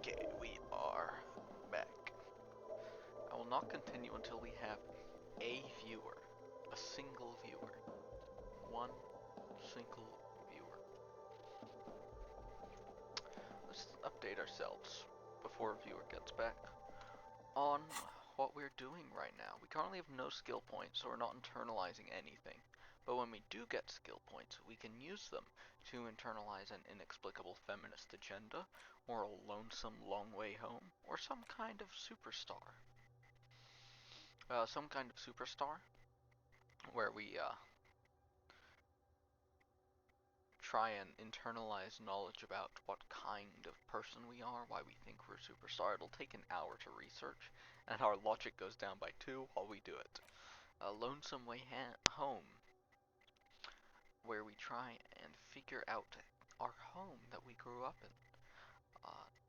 Okay, we are back. I will not continue until we have a viewer. A single viewer. One single viewer. Let's update ourselves before a viewer gets back on what we're doing right now. We currently have no skill points, so we're not internalizing anything. But when we do get skill points, we can use them to internalize an inexplicable feminist agenda, or a lonesome long way home, or some kind of superstar. Where we try and internalize knowledge about what kind of person we are, why we think we're a superstar. It'll take an hour to research, and our logic goes down by 2 while we do it. A lonesome way home, where we try and figure out our home that we grew up in.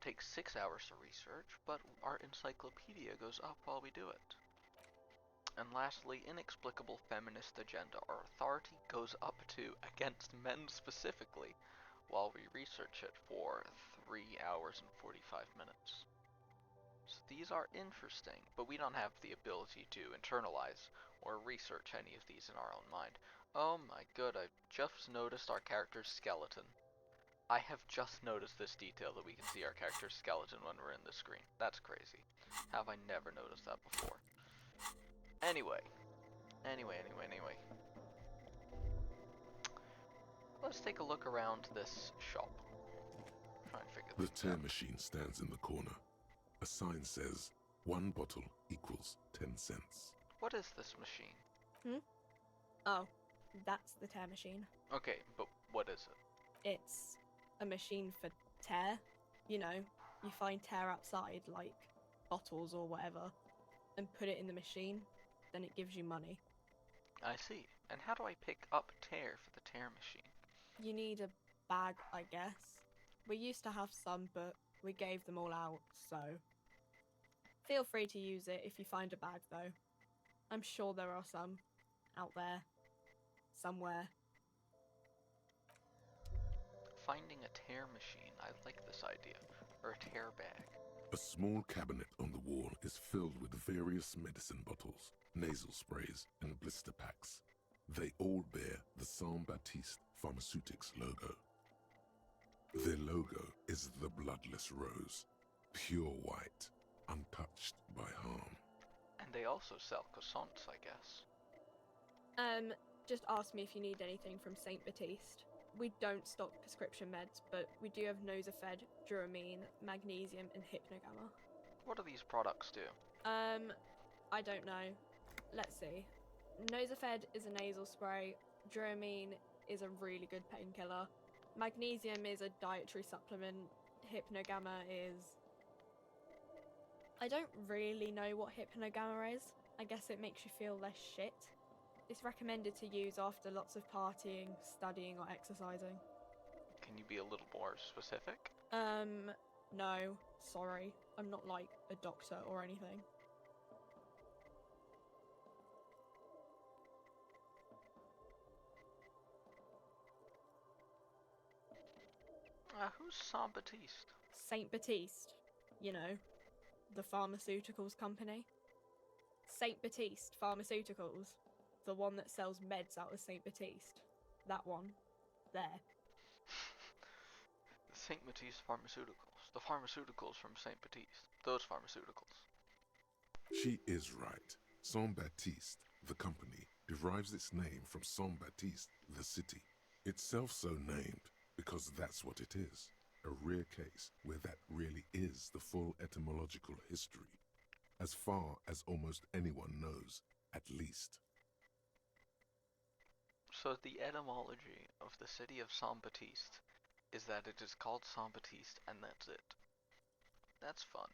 Takes 6 hours to research, but our encyclopedia goes up while we do it. And lastly, inexplicable feminist agenda. Our authority goes up to against men specifically, while we research it for 3 hours and 45 minutes. So these are interesting, but we don't have the ability to internalize or research any of these in our own mind. Oh my god, I've just noticed our character's skeleton. I have just noticed this detail that we can see our character's skeleton when we're in the screen. That's crazy. How have I never noticed that before? Anyway. Let's take a look around this shop. Try and figure The things tear out. machine stands in the corner. A sign says, 1 bottle equals 10 cents. What is this machine? Oh, that's the tear machine. Okay, but what is it? It's a machine for tear. You know, you find tear outside, like bottles or whatever, and put it in the machine, then it gives you money. I see. And how do I pick up tear for the tear machine? You need a bag, I guess. We used to have some, but we gave them all out, so feel free to use it if you find a bag, though. I'm sure there are some out there, somewhere. Finding a tear machine. I like this idea. Or a tear bag. A small cabinet on the wall is filled with various medicine bottles, nasal sprays, and blister packs. They all bear the Saint Baptiste Pharmaceutics logo. Their logo is the bloodless rose, pure white, untouched by harm. And they also sell croissants, I guess. Just ask me if you need anything from Saint Baptiste. We don't stock prescription meds, but we do have Nosafed, Duramine, Magnesium, and Hypnogamma. What do these products do? I don't know. Let's see. Nosafed is a nasal spray. Duramine is a really good painkiller. Magnesium is a dietary supplement. Hypnogamma is... I don't really know what Hypnogamma is. I guess it makes you feel less shit. It's recommended to use after lots of partying, studying, or exercising. Can you be a little more specific? No. Sorry. I'm not like a doctor or anything. Who's Saint Baptiste? Saint Baptiste. You know, the pharmaceuticals company. Saint Baptiste Pharmaceuticals. The one that sells meds out of Saint Baptiste. That one. There. Saint Baptiste Pharmaceuticals. The pharmaceuticals from Saint Baptiste. Those pharmaceuticals. She is right. Saint Baptiste, the company, derives its name from Saint Baptiste, the city. Itself so named because that's what it is. A rare case where that really is the full etymological history. As far as almost anyone knows, at least. So the etymology of the city of Saint Baptiste is that it is called Saint Baptiste and that's it. That's fun.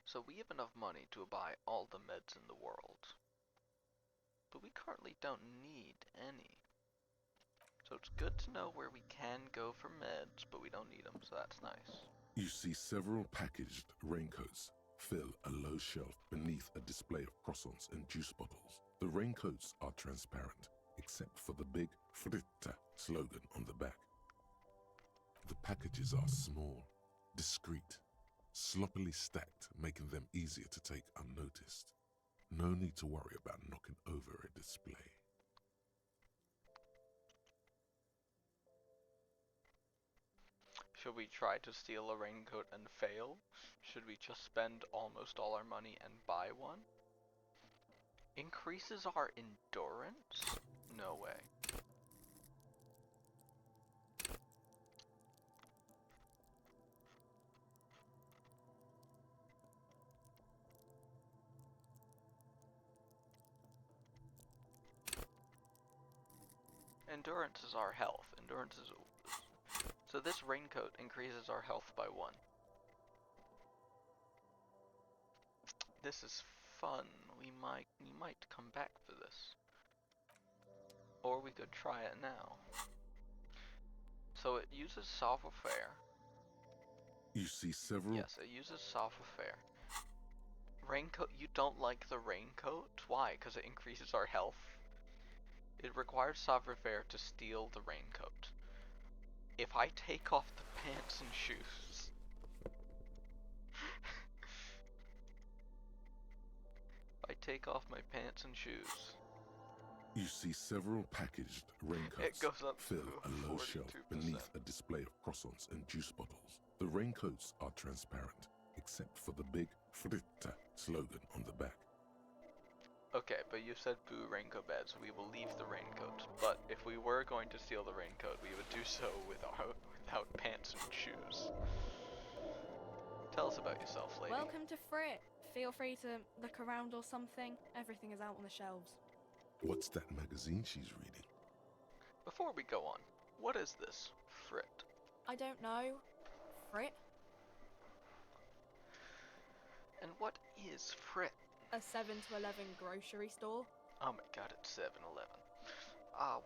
So we have enough money to buy all the meds in the world. But we currently don't need any. So it's good to know where we can go for meds, but we don't need them, so that's nice. You see several packaged raincoats fill a low shelf beneath a display of croissants and juice bottles. The raincoats are transparent, except for the big Fritta slogan on the back. The packages are small, discreet, sloppily stacked, making them easier to take unnoticed. No need to worry about knocking over a display. Should we try to steal a raincoat and fail? Should we just spend almost all our money and buy one? Increases our endurance? No way. Endurance is our health. Endurance is... So this raincoat increases our health by 1. This is fun. We might come back for this. Or we could try it now. So it uses savoir-faire. You see several... Yes, it uses savoir-faire. Raincoat, you don't like the raincoat? Why? Because it increases our health? It requires savoir-faire to steal the raincoat. If I take off the pants and shoes... if I take off my pants and shoes... You see several packaged raincoats It goes up fill to a low shelf 42%. beneath a display of croissants and juice bottles. The raincoats are transparent, except for the big Fritta slogan on the back. Okay, but you said boo raincoat bad, so we will leave the raincoat. But if we were going to steal the raincoat, we would do so without pants and shoes. Tell us about yourself, lady. Welcome to Frit. Feel free to look around or something. Everything is out on the shelves. What's that magazine she's reading? Before we go on, what is this, Frit? I don't know. Frit? And what is Frit? A 7 to 11 grocery store. Oh my god, it's 7-Eleven.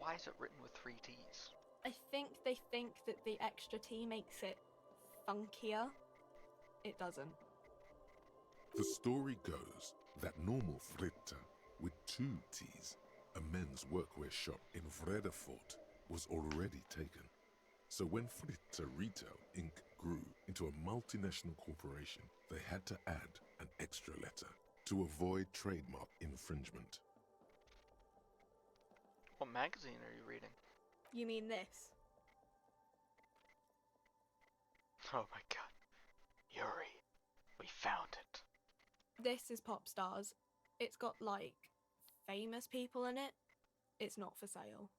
Why is it written with 3 T's? I think they think that the extra T makes it funkier. It doesn't. The story goes that normal Fritta with 2 T's, a men's workwear shop in Vredefort, was already taken. So when Fritta Retail Inc. grew into a multinational corporation, they had to add an extra letter to avoid trademark infringement. What magazine are you reading? You mean this? Oh my god. Yuri, we found it. This is Pop Stars. It's got, like, famous people in it. It's not for sale.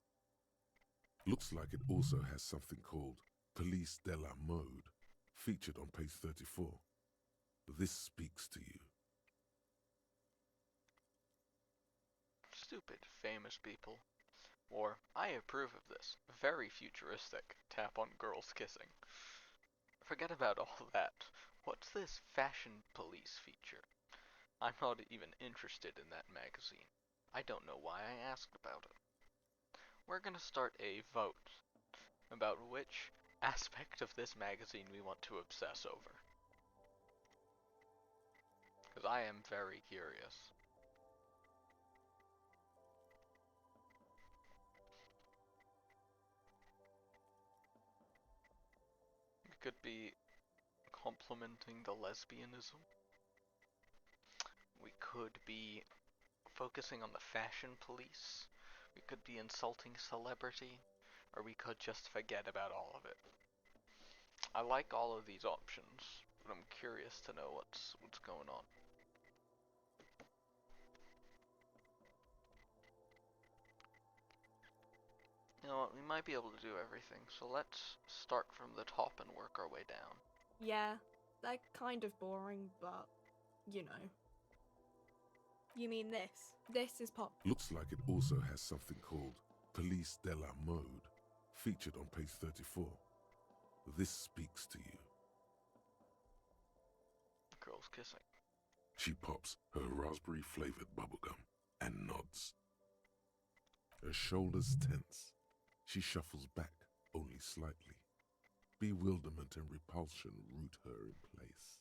Looks like it also has something called Police de la Mode, featured on page 34. This speaks to you. Stupid famous people. Or, I approve of this. Very futuristic. Tap on girls kissing. Forget about all that. What's this fashion police feature? I'm not even interested in that magazine. I don't know why I asked about it. We're gonna start a vote about which aspect of this magazine we want to obsess over. Because I am very curious. It could be complimenting the lesbianism. We could be focusing on the fashion police. We could be insulting celebrity. Or we could just forget about all of it. I like all of these options, but I'm curious to know what's going on. You know what, we might be able to do everything, so let's start from the top and work our way down. Yeah, they're kind of boring, but, you know. You mean this? This is Pop. Looks like it also has something called Police de la Mode, featured on page 34. This speaks to you. Girls kissing. She pops her raspberry-flavored bubblegum and nods. Her shoulders tense. She shuffles back only slightly. Bewilderment and repulsion root her in place.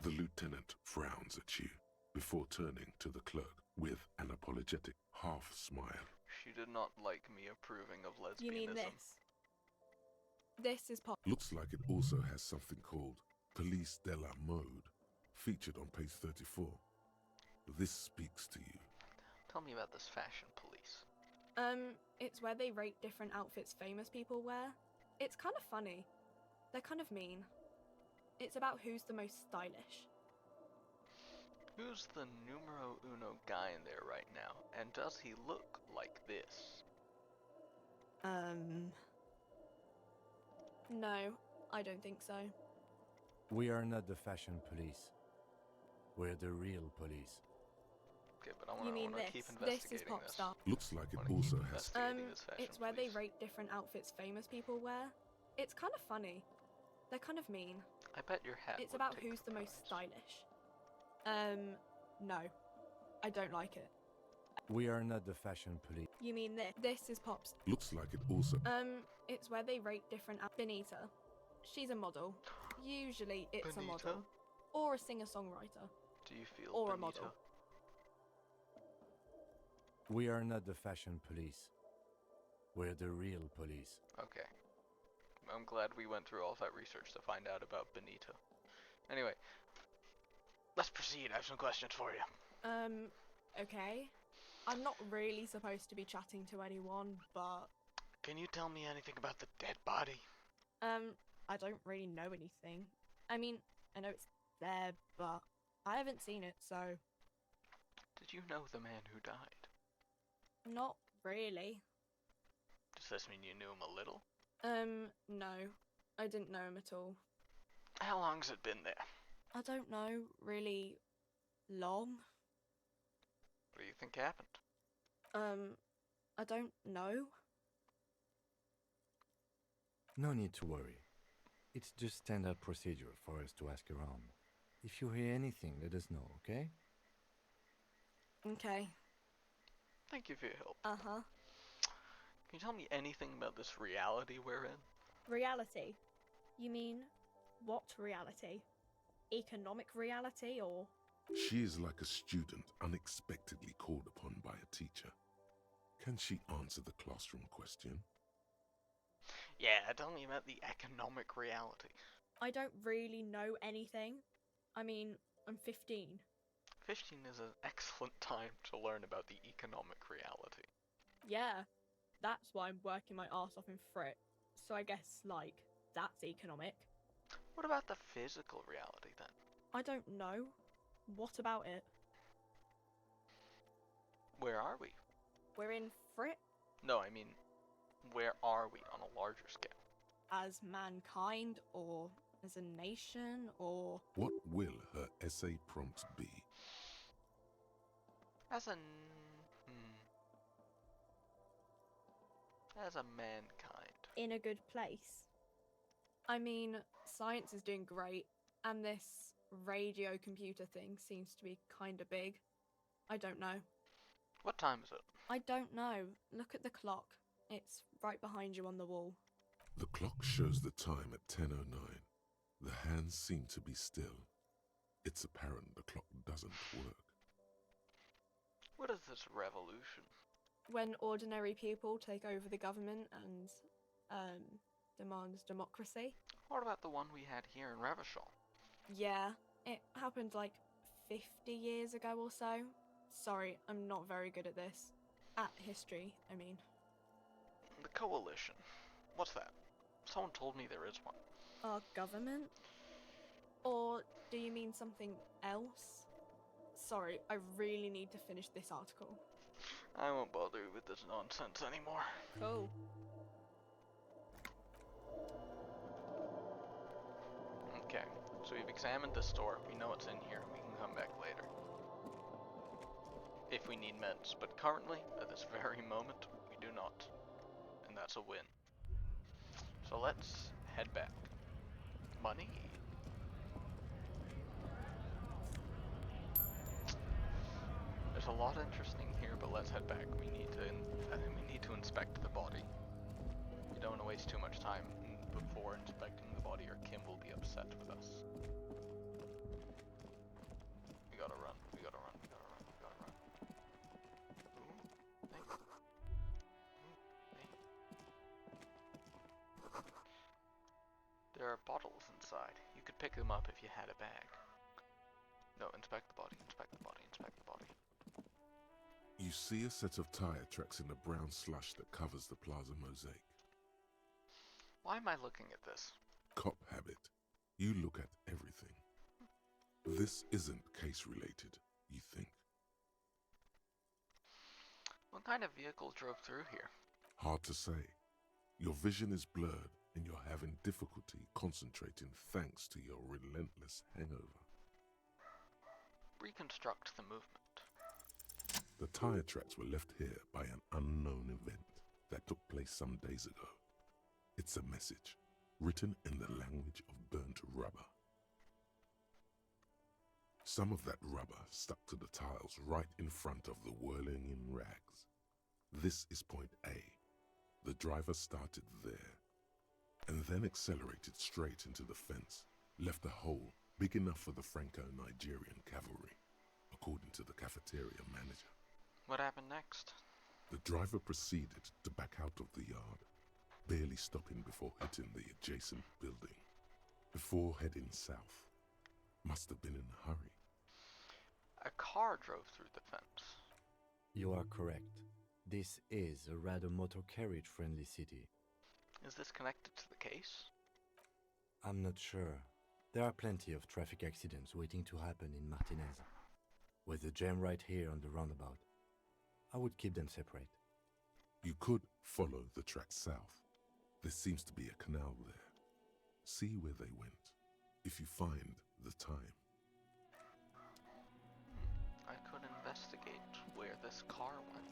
The lieutenant frowns at you before turning to the clerk with an apologetic half-smile. She did not like me approving of lesbianism. You mean this? This is Pop. Looks like it also has something called Police de la Mode, featured on page 34. This speaks to you. Tell me about this fashion police. It's where they rate different outfits famous people wear. It's kind of funny. They're kind of mean. It's about who's the most stylish. Who's the numero uno guy in there right now? And does he look like this? No, I don't think so. We are not the fashion police. We're the real police. Okay, but I You want mean to this? keep This investigating is pop star. Looks like it Wanna keep also has. investigating this fashion It's where they police. rate different outfits famous people wear. It's kind of funny. They're kind of mean. I bet your hat. It's would about take who's the most prize. stylish. No. I don't like it. We are not the fashion police. You mean this? This is pop star. Looks like it also. It's where they rate different Benita. She's a model. Usually it's a Benita? model. Or a singer-songwriter. Do you feel Or a Benita? model. We are not the fashion police. We're the real police. Okay. I'm glad we went through all that research to find out about Benita. Anyway, let's proceed. I have some questions for you. Okay. I'm not really supposed to be chatting to anyone, but, Can you tell me anything about the dead body? I don't really know anything. I mean, I know it's there, but I haven't seen it, so Did you know the man who died? not really. Does this mean you knew him a little? No. I didn't know him at all. How long's it been there? I don't know, really long. What do you think happened? I don't know. No need to worry. It's just standard procedure for us to ask around. If you hear anything, let us know, okay? Okay. Thank you for your help. Uh-huh. Can you tell me anything about this reality we're in? Reality? You mean, what reality? Economic reality, or? She is like a student unexpectedly called upon by a teacher. Can she answer the classroom question? Yeah, tell me about the economic reality. I don't really know anything. I mean, I'm 15. 15 is an excellent time to learn about the economic reality. Yeah, that's why I'm working my arse off in Frick. So I guess, like, that's economic. What about the physical reality then? I don't know. What about it? Where are we? We're in Frick No, I mean, where are we on a larger scale? as mankind, or as a nation, or... What will her essay prompt be? As as a mankind. in a good place. I mean, science is doing great, and this radio computer thing seems to be kinda big. I don't know. What time is it? I don't know. Look at the clock. It's right behind you on the wall. The clock shows the time at 10:09. The hands seem to be still. It's apparent the clock doesn't work. What is this revolution? When ordinary people take over the government and, demand democracy. What about the one we had here in Revachol? Yeah, it happened like 50 years ago or so. Sorry, I'm not very good at this. At history, I mean. The coalition. What's that? Someone told me there is one. Our government? Or do you mean something else? Sorry, I really need to finish this article. I won't bother you with this nonsense anymore. Cool. Okay, so we've examined the store. We know what's in here. We can come back later. If we need meds, but currently, at this very moment, we do not. And that's a win. So let's head back. Money? There's a lot interesting here, but let's head back. We need to inspect the body. We don't want to waste too much time before inspecting the body, or Kim will be upset with us. We gotta run. We gotta run. We gotta run. We gotta run. Ooh, hey. Ooh, hey. There There are bottles inside. You could pick them up if you had a bag. No, inspect the body, inspect the body, inspect the body. You see a set of tire tracks in the brown slush that covers the plaza mosaic. Why am I looking at this? Cop habit. You look at everything. This isn't case related, you think. What kind of vehicle drove through here? Hard to say. Your vision is blurred and you're having difficulty concentrating thanks to your relentless hangover. Reconstruct the movement. The tire tracks were left here by an unknown event that took place some days ago. It's a message, written in the language of burnt rubber. Some of that rubber stuck to the tiles right in front of the whirling in rags. This is point A. The driver started there, and then accelerated straight into the fence, left a hole big enough for the Franco-Nigerian cavalry, according to the cafeteria manager. What happened next? The driver proceeded to back out of the yard, barely stopping before hitting the adjacent building, before heading south. Must have been in a hurry. A car drove through the fence. You are correct. This is a rather motor carriage friendly city. Is this connected to the case? I'm not sure. There are plenty of traffic accidents waiting to happen in Martinez. With the jam right here on the roundabout, I would keep them separate. You could follow the track south. There seems to be a canal there. See where they went, if you find the time. I could investigate where this car went.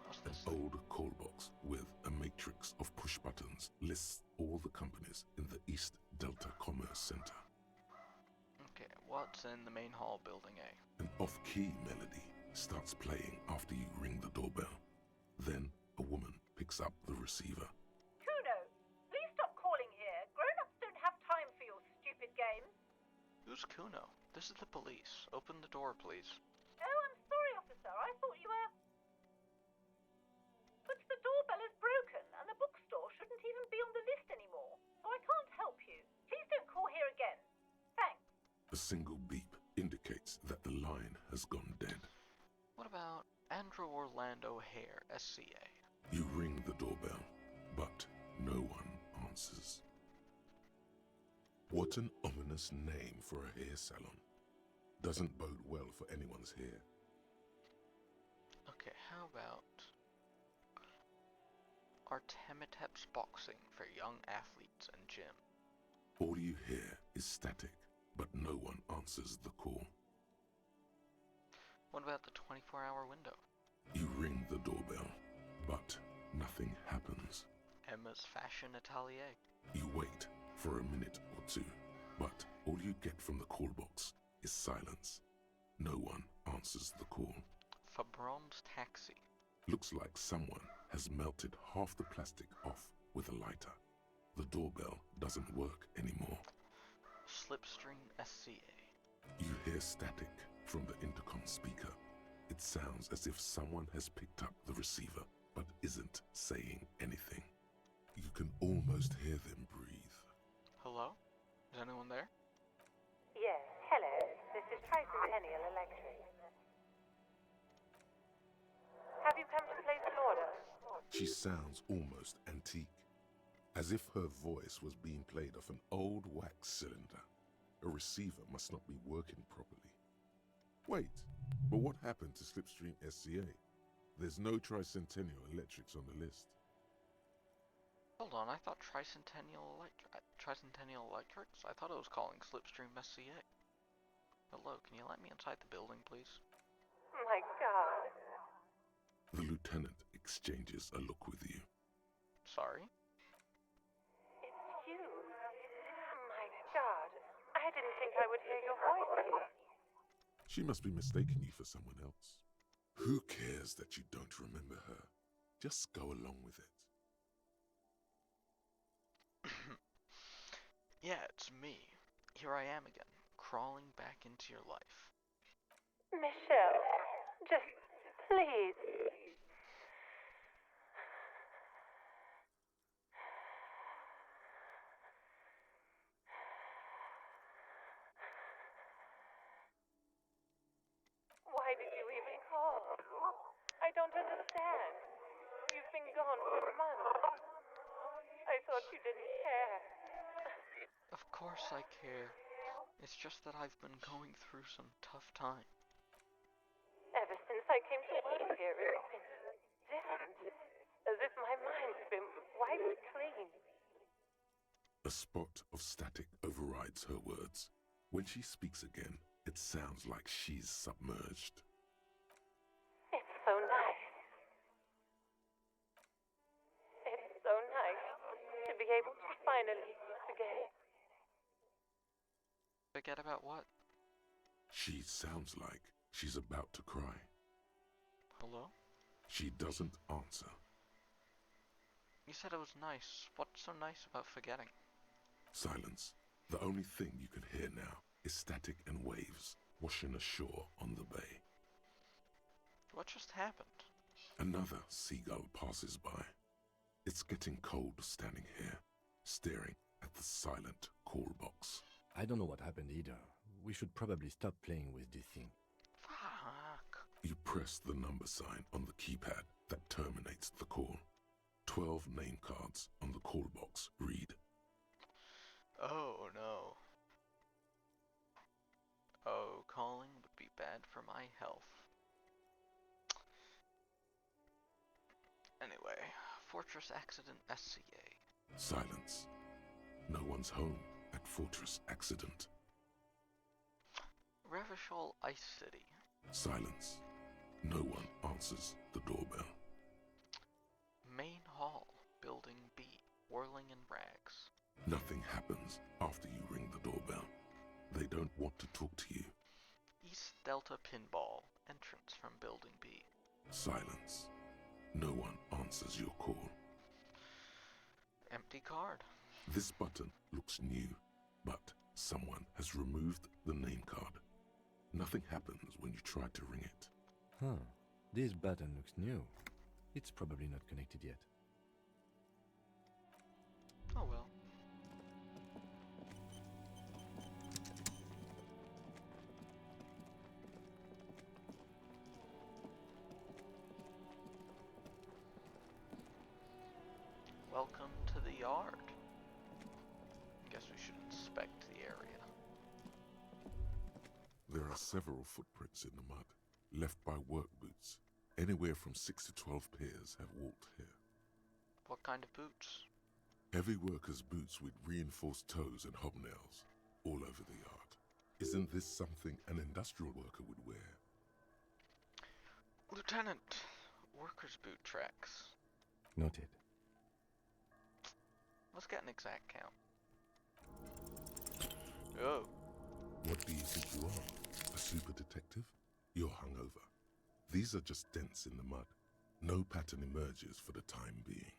What's An this? old call box with a matrix of push buttons lists all the companies in the East Delta Commerce Center. Okay, what's in the main hall, building A? An off-key melody starts playing after you ring the doorbell. Then a woman picks up the receiver. Kuno, please stop calling here. Grown-ups don't have time for your stupid games. Who's Kuno? This is the police. Open the door, please. Oh, I'm sorry, officer. I thought you were... But the doorbell is broken, and the bookstore shouldn't even be on the list anymore. So I can't help you. Please don't call here again. Thanks. A single beep indicates that the line has gone dead. What about Andrew Orlando Hare, SCA? You ring the doorbell, but no one answers. What an ominous name for a hair salon. Doesn't bode well for anyone's hair. Okay, how about Artemitep's Boxing for young athletes and gym? All you hear is static, but no one answers the call. What about the 24-hour window? You ring the doorbell, but nothing happens. Emma's Fashion Atelier. You wait for a minute or two, but all you get from the call box is silence. No one answers the call. Fabron's Taxi. Looks like someone has melted half the plastic off with a lighter. The doorbell doesn't work anymore. Slipstream SCA. You hear static from the intercom speaker. It sounds as if someone has picked up the receiver, but isn't saying anything. You can almost hear them breathe. Hello? Is anyone there? Yes, hello. This is Tricentennial Electric. Have you come to place an order? She sounds almost antique, as if her voice was being played off an old wax cylinder. A receiver must not be working properly. Wait, but what happened to Slipstream SCA? There's no Tricentennial Electrics on the list. Hold on, I thought Tricentennial Electrics? I thought it was calling Slipstream SCA. Hello, can you let me inside the building, please? My God. The lieutenant exchanges a look with you. Sorry? It's you. My God. I didn't think I would hear your voice here. She must be mistaking you for someone else. Who cares that you don't remember her? Just go along with it. Yeah, it's me. Here I am again, crawling back into your life. Michelle, just please. don't understand. You've been gone for months. I thought you didn't care. Of course I care. It's just that I've been going through some tough time. Ever since I came to work here, it's been different. As if my mind's been wiped clean. A spot of static overrides her words. When she speaks again, it sounds like she's submerged. It's so nice. It's so nice to be able to finally forget. Forget about what? She sounds like she's about to cry. Hello? She doesn't answer. You said it was nice. What's so nice about forgetting? Silence. The only thing you can hear now is static and waves washing ashore on the bay. What just happened? Another seagull passes by. It's getting cold standing here, staring at the silent call box. I don't know what happened either. We should probably stop playing with this thing. Fuck. You press the number sign on the keypad that terminates the call. 12 name cards on the call box read. Oh no. Oh, calling would be bad for my health. Anyway, Fortress Accident SCA. Silence. No one's home at Fortress Accident. Revachol Ice City. Silence. No one answers the doorbell. Main Hall, Building B, whirling in rags. Nothing happens after you ring the doorbell. They don't want to talk to you. East Delta Pinball, entrance from Building B. Silence. No one answers your call. Empty card. This button looks new, but someone has removed the name card. Nothing happens when you try to ring it. Huh. This button looks new. It's probably not connected yet. Oh well. Welcome to the yard. Guess we should inspect the area. There are several footprints in the mud, left by work boots. Anywhere from 6 to 12 pairs have walked here. What kind of boots? Heavy workers' boots with reinforced toes and hobnails, all over the yard. Isn't this something an industrial worker would wear? Lieutenant, workers' boot tracks. Noted. Let's get an exact count. Oh, What do you think you are? A super detective? You're hungover. These are just dents in the mud. No pattern emerges for the time being.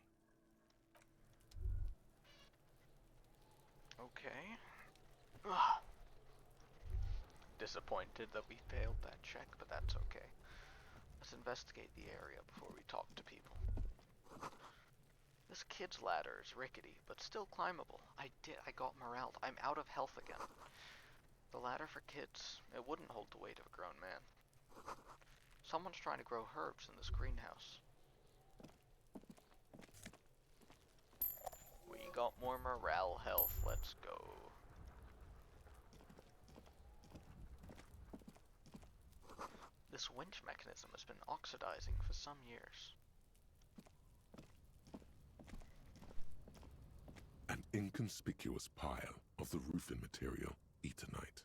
okay. Ugh. Disappointed that we failed that check, but that's okay. Let's investigate the area before we talk to people. This kid's ladder is rickety, but still climbable. I got morale. I'm out of health again. The ladder for kids, it wouldn't hold the weight of a grown man. Someone's trying to grow herbs in this greenhouse. We got more morale health. Let's go. This winch mechanism has been oxidizing for some years. An inconspicuous pile of the roofing material, Eternite.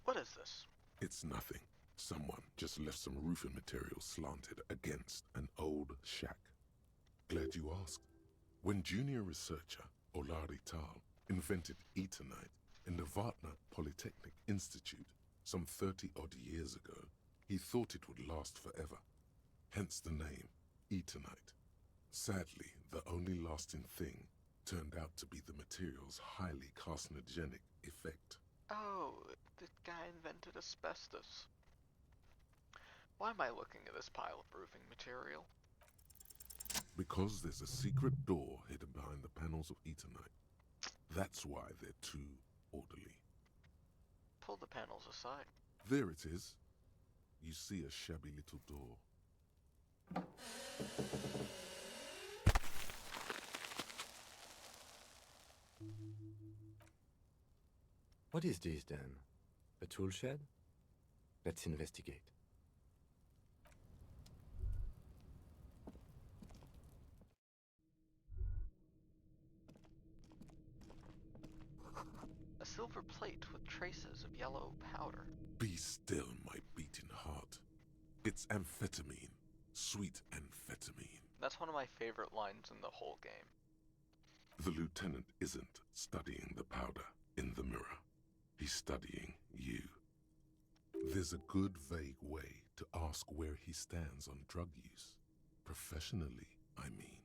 What is this? It's nothing. Someone just left some roofing material slanted against an old shack. Glad you asked. When junior researcher Olari Tal invented Eternite in the Vartna Polytechnic Institute some 30-odd years ago, he thought it would last forever. Hence the name, Eternite. Sadly, the only lasting thing turned out to be the material's highly carcinogenic effect. Oh, the guy invented asbestos. Why am I looking at this pile of roofing material? Because there's a secret door hidden behind the panels of Eternite. That's why they're too orderly. pull the panels aside. There it is. You see a shabby little door. What is this then? A tool shed? Let's investigate. A silver plate with traces of yellow powder. Be still, my beating heart. It's amphetamine. Sweet amphetamine. That's one of my favorite lines in the whole game. The lieutenant isn't studying the powder in the mirror. He's studying you. There's a good, vague way to ask where he stands on drug use. Professionally, I mean.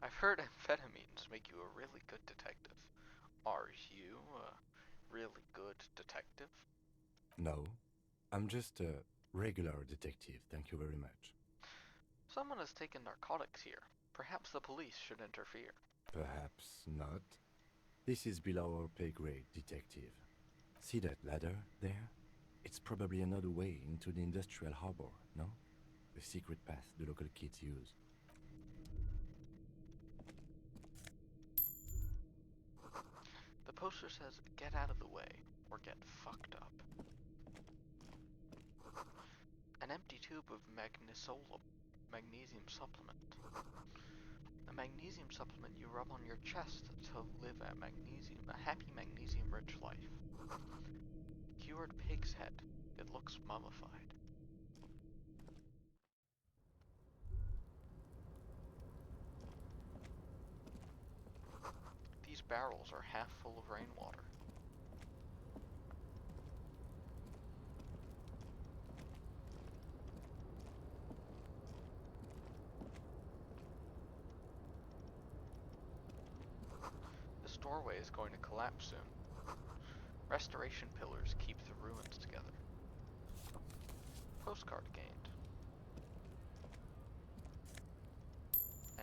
I've heard amphetamines make you a really good detective. Are you a really good detective? No, I'm just a regular detective, thank you very much. Someone has taken narcotics here. Perhaps the police should interfere. Perhaps not. This is below our pay grade, detective. See that ladder there? It's probably another way into the industrial harbor, no? The secret path the local kids use. The poster says, get out of the way, or get fucked up. An empty tube of magnesium supplement. A magnesium supplement you rub on your chest to live a happy magnesium-rich life. Cured pig's head. It looks mummified. These barrels are half full of rainwater. This doorway is going to collapse soon. Restoration pillars keep the ruins together. Postcard gained.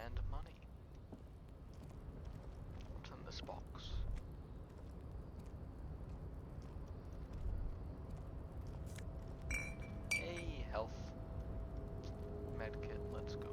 And money. What's in this box? Hey, health. Medkit, let's go.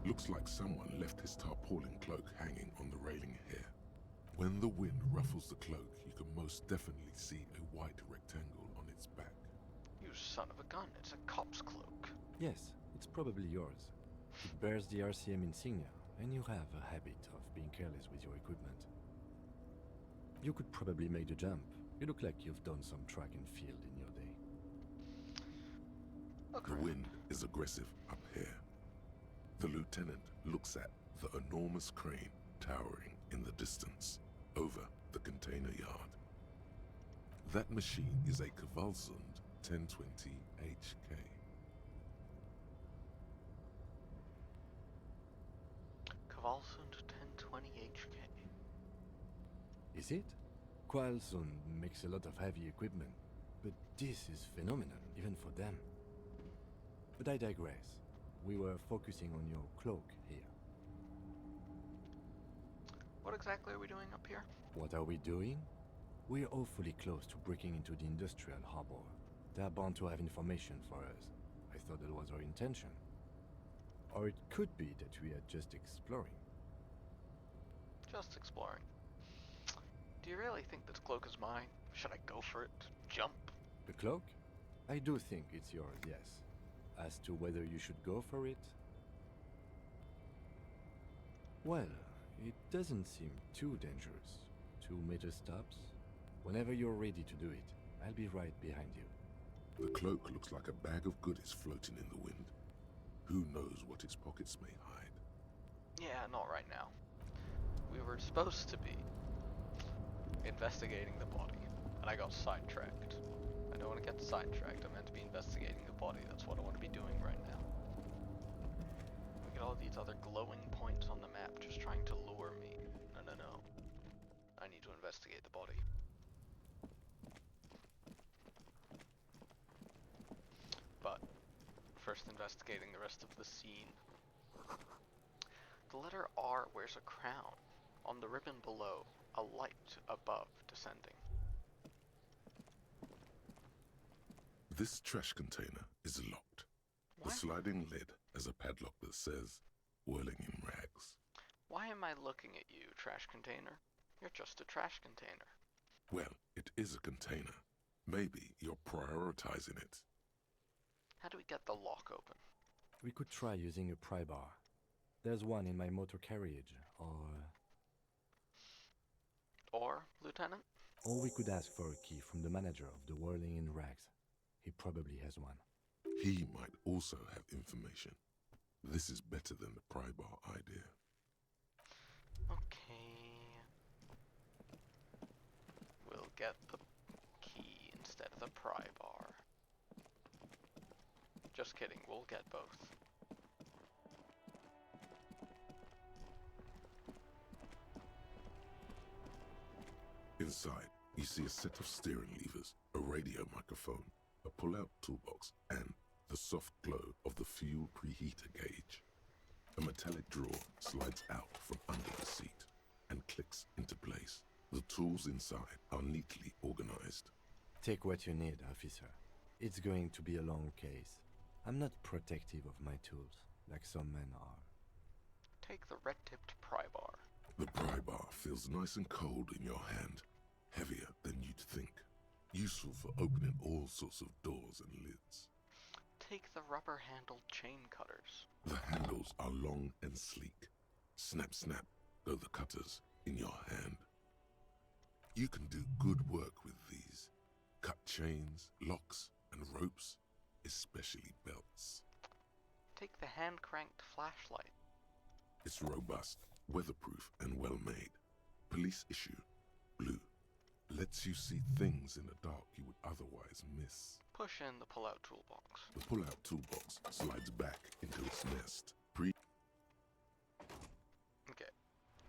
Looks like someone left his tarpaulin cloak hanging on the railing here. When the wind ruffles the cloak, you can most definitely see a white rectangle on its back. You son of a gun, it's a cop's cloak. Yes, it's probably yours. It bears the RCM insignia, and you have a habit of being careless with your equipment. You could probably make the jump. You look like you've done some track and field in your day. Look The around. wind is aggressive up here. The lieutenant looks at the enormous crane towering in the distance over the container yard. That machine is a Kvalsund 1020 HK. Kvalsund 1020 HK. Is it? Kvalsund makes a lot of heavy equipment, but this is phenomenal, even for them. But I digress. We were focusing on your cloak here. What exactly are we doing up here? What are we doing? We're awfully close to breaking into the industrial harbor. They're bound to have information for us. I thought that was our intention. Or it could be that we are just exploring. Just exploring. Do you really think this cloak is mine? Should I go for it? Jump? The cloak? I do think it's yours, yes. As to whether you should go for it? Well, it doesn't seem too dangerous. 2 meter stops. Whenever you're ready to do it, I'll be right behind you. The cloak looks like a bag of goodies floating in the wind. Who knows what its pockets may hide? Yeah, not right now. We were supposed to be investigating the body, and I got sidetracked. I don't want to get sidetracked. I'm meant to be investigating the body. That's what I want to be doing right now. Look at all these other glowing points points on the map just trying to lure me. No, no, no. I need to investigate the body. But first investigating the rest of the scene. The letter R wears a crown. On the ribbon below, a light above descending. This trash container is locked. Why, The sliding lid has a padlock that says, "Whirling in rags." why am I looking at you, trash container? You're just a trash container. Well, it is a container. Maybe you're prioritizing it. How do we get the lock open? We could try using a pry bar. There's one in my motor carriage, Or, Lieutenant? or we could ask for a key from the manager of the Whirling in Rags. He probably has one. He might also have information. This is better than the pry bar idea. Okay. We'll get the key instead of the pry bar. Just kidding, we'll get both. Inside, you see a set of steering levers, a radio microphone, a pull-out toolbox, and the soft glow of the fuel preheater gauge. A metallic drawer slides out from under the seat and clicks into place. The tools inside are neatly organized. Take what you need, officer. It's going to be a long case. I'm not protective of my tools, like some men are. Take the red-tipped pry bar. The pry bar feels nice and cold in your hand, heavier than you'd think. Useful for opening all sorts of doors and lids. Take the rubber-handled chain cutters. The handles are long and sleek. Snap, snap, go the cutters in your hand. You can do good work with these. Cut chains, locks, and ropes, especially belts. Take the hand-cranked flashlight. It's robust, weatherproof, and well-made. Police issue, blue. Lets you see things in the dark you would otherwise miss. Push in the pull-out toolbox. The pull-out toolbox slides back into its nest. Okay,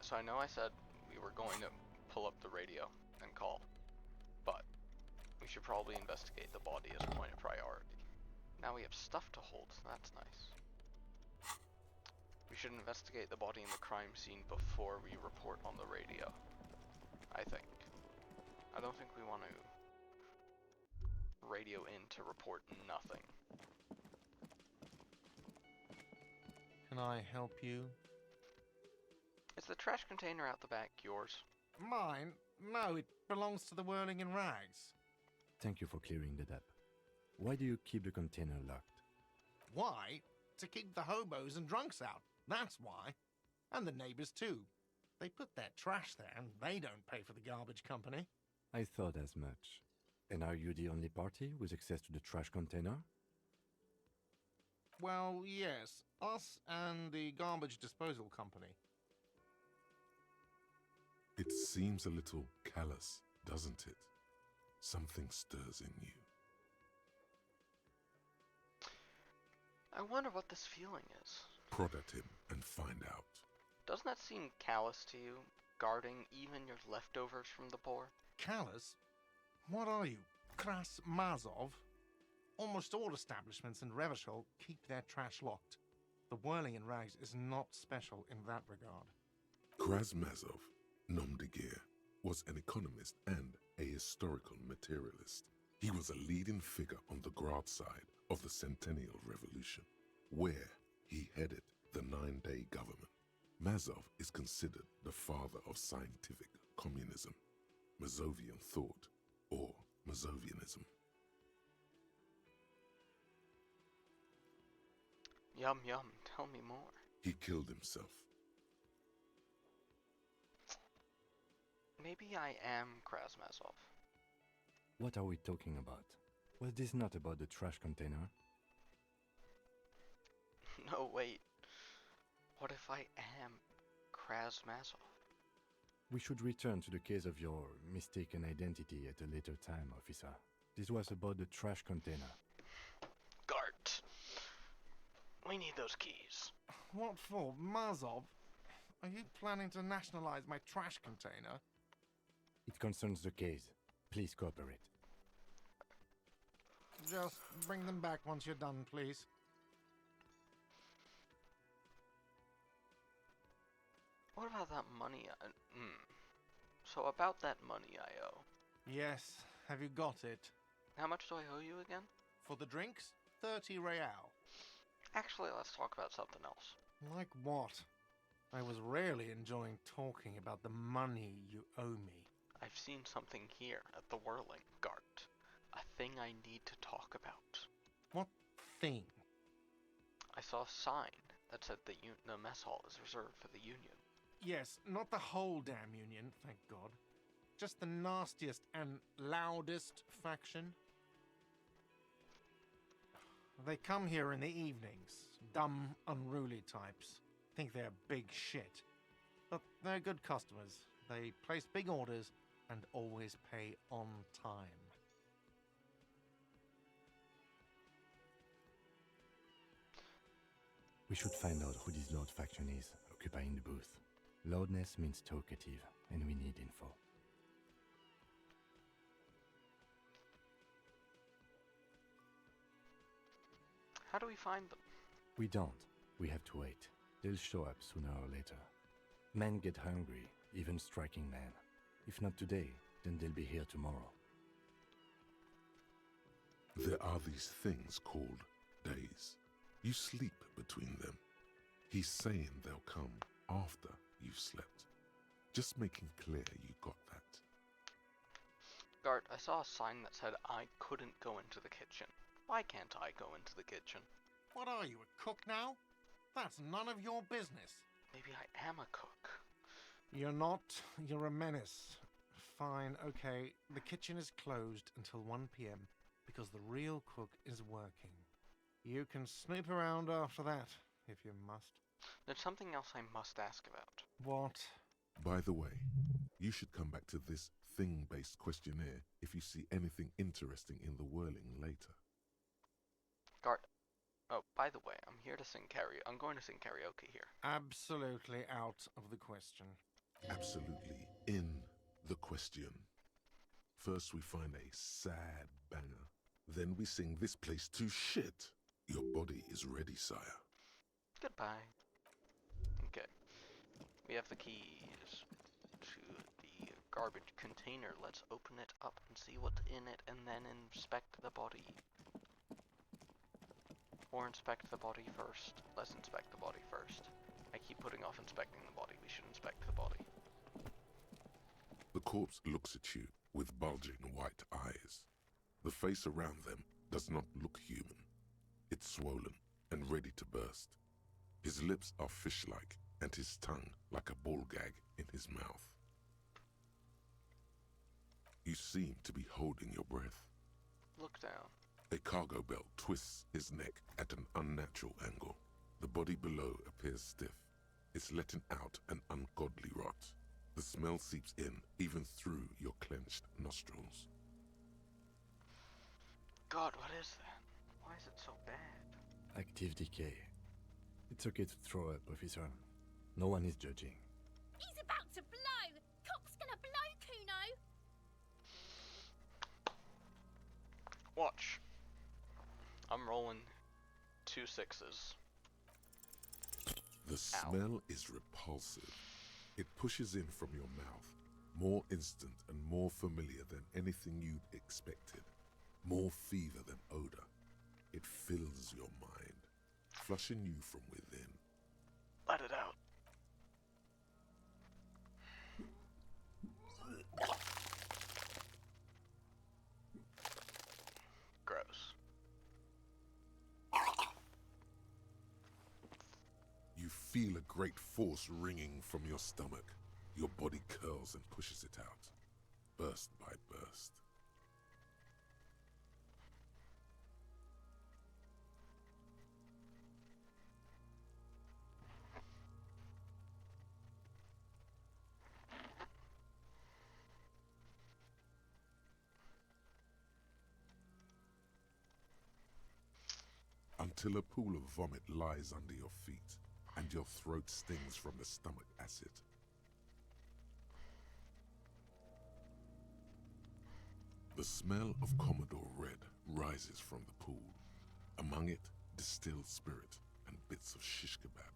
so I know I said we were going to pull up the radio and call, but we should probably investigate the body as a point of priority. Now we have stuff to hold, so that's nice. We should investigate the body in the crime scene before we report on the radio, I think. I don't think we want to radio in to report nothing. Can I help you? Is the trash container out the back yours? Mine? No, it belongs to the Whirling in Rags. Thank you for clearing that up. Why do you keep the container locked? Why? To keep the hobos and drunks out. That's why. And the neighbors too. They put their trash there and they don't pay for the garbage company. I thought as much. And are you the only party with access to the trash container? Well, yes. Us and the garbage disposal company. It seems a little callous, doesn't it? Something stirs in you. I wonder what this feeling is. Prod at him and find out. Doesn't that seem callous to you? Guarding even your leftovers from the poor? Callous? What are you, Kras Mazov? Almost all establishments in Revachol keep their trash locked. The Whirling in Rags is not special in that regard. Krasmazov, nom de guerre, was an economist and a historical materialist. He was a leading figure on the Grad side of the Centennial Revolution, where he headed the 9-day government. Mazov is considered the father of scientific communism, Mazovian thought, or Mazovianism. Yum yum, tell me more. He killed himself. Maybe I am Krasmazov. What are we talking about? Was this not about the trash container? No, wait. What if I am Krasmazov? We should return to the case of your mistaken identity at a later time, officer. This was about the trash container. Gart. We need those keys. What for, Mazov? Are you planning to nationalize my trash container? It concerns the case. Please cooperate. Just bring them back once you're done, please. What about that money? So about that money I owe. Yes, have you got it? How much do I owe you again? For the drinks, 30 real. Actually, let's talk about something else. Like what? I was really enjoying talking about the money you owe me. I've seen something here at the Whirling, Gart. A thing I need to talk about. What thing? I saw a sign that said the mess hall is reserved for the Union. Yes, not the whole damn Union, thank God. Just the nastiest and loudest faction. They come here in the evenings. Dumb, unruly types. Think they're big shit. But they're good customers. They place big orders and always pay on time. We should find out who this Lord faction is, occupying the booth. Loudness means talkative, and we need info. How do we find them? We don't. We have to wait. They'll show up sooner or later. Men get hungry, even striking men. If not today, then they'll be here tomorrow. There are these things called days. You sleep between them. He's saying they'll come after you've slept. Just making clear you got that. Gart, I saw a sign that said I couldn't go into the kitchen. Why can't I go into the kitchen? What are you, a cook now? That's none of your business. Maybe I am a cook. You're not. You're a menace. Fine, okay. The kitchen is closed until 1 p.m. because the real cook is working. You can snoop around after that, if you must. There's something else I must ask about. What? By the way, you should come back to this thing-based questionnaire if you see anything interesting in the Whirling later. Gart, oh, by the way, I'm here to sing karaoke. I'm going to sing karaoke here. Absolutely out of the question. Absolutely in the question. First we find a sad banger. Then we sing this place to shit. Your body is ready, sire. Goodbye. Okay. We have the keys to the garbage container. Let's open it up and see what's in it and then inspect the body. Or inspect the body first. Let's inspect the body first. I keep putting off inspecting the body. We should inspect the body. The corpse looks at you with bulging white eyes. The face around them does not look human. It's swollen and ready to burst. His lips are fish-like and his tongue like a ball gag in his mouth. You seem to be holding your breath. Look down. A cargo belt twists his neck at an unnatural angle. The body below appears stiff. It's letting out an ungodly rot. The smell seeps in, even through your clenched nostrils. God, what is that? Why is it so bad? Active decay. It's okay to throw up, officer. No one is judging. He's about to blow! Cock's gonna blow, Kuno! Watch. I'm rolling 2 6s. The smell is repulsive. It pushes in from your mouth, more instant and more familiar than anything you'd expected. More fever than odor. It fills your mind, flushing you from within. Let it out. Gross. You feel a great force ringing from your stomach. Your body curls and pushes it out, burst by burst. Until a pool of vomit lies under your feet. and your throat stings from the stomach acid. The smell of Commodore Red rises from the pool. Among it, distilled spirit and bits of shish kebab.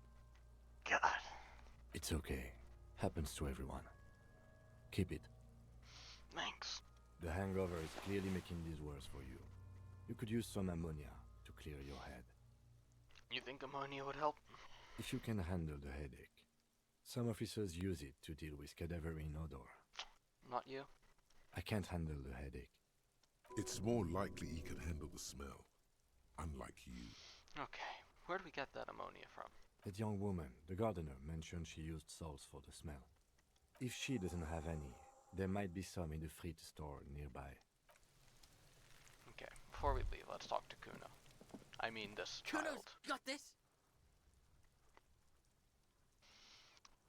God. It's okay. Happens to everyone. Keep it. Thanks. The hangover is clearly making this worse for you. You could use some ammonia to clear your head. You think ammonia would help? If you can handle the headache. Some officers use it to deal with cadaverine odor. Not you? I can't handle the headache. It's more likely he can handle the smell, unlike you. Okay. Where do we get that ammonia from? That young woman, the gardener, mentioned she used salts for the smell. If she doesn't have any, there might be some in the fridge store nearby. Okay. Before we leave, let's talk to Kuno. I mean, this child. Kuno's got this.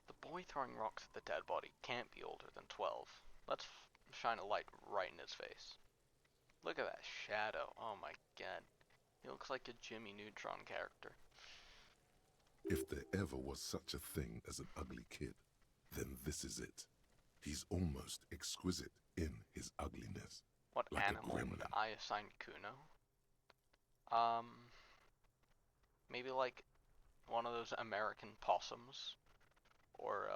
The boy throwing rocks at the dead body can't be older than 12. Let's shine a light right in his face. Look at that shadow. Oh my god. He looks like a Jimmy Neutron character. If there ever was such a thing as an ugly kid, then this is it. He's almost exquisite in his ugliness. What Like a animal would gremlin. I assign Kuno? Maybe like one of those American possums. Or,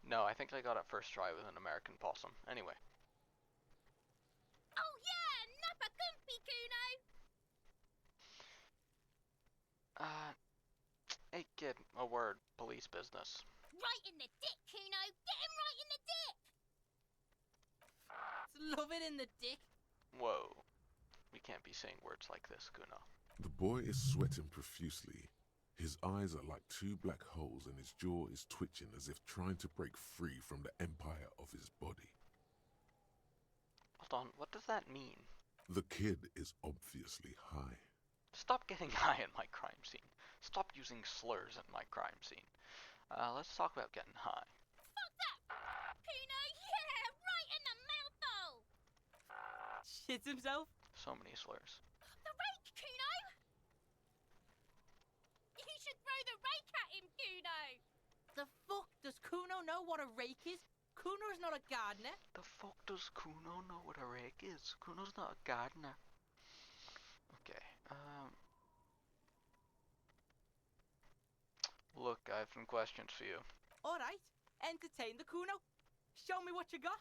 no, I think I got it first try with an American possum. Anyway. Oh yeah, Nappa Gumpy, Kuno! Hey kid, a word, police business. Right in the dick, Kuno! Get him right in the dick! It's love it in the dick. Whoa. We can't be saying words like this, Kuno. The boy is sweating profusely. His eyes are like two black holes and his jaw is twitching as if trying to break free from the empire of his body. Hold on, what does that mean? The kid is obviously high. Stop getting high in my crime scene. Stop using slurs in my crime scene. Let's talk about getting high. Fuck that! Kuno, yeah! Right in the mouthhole! Shits himself. So many slurs. The rake, Kuno! You should throw the rake at him, Kuno! The fuck does Kuno know what a rake is? Kuno's not a gardener. The fuck does Kuno know what a rake is? Kuno's not a gardener. Okay, Look, I have some questions for you. Alright, entertain the Kuno. Show me what you got.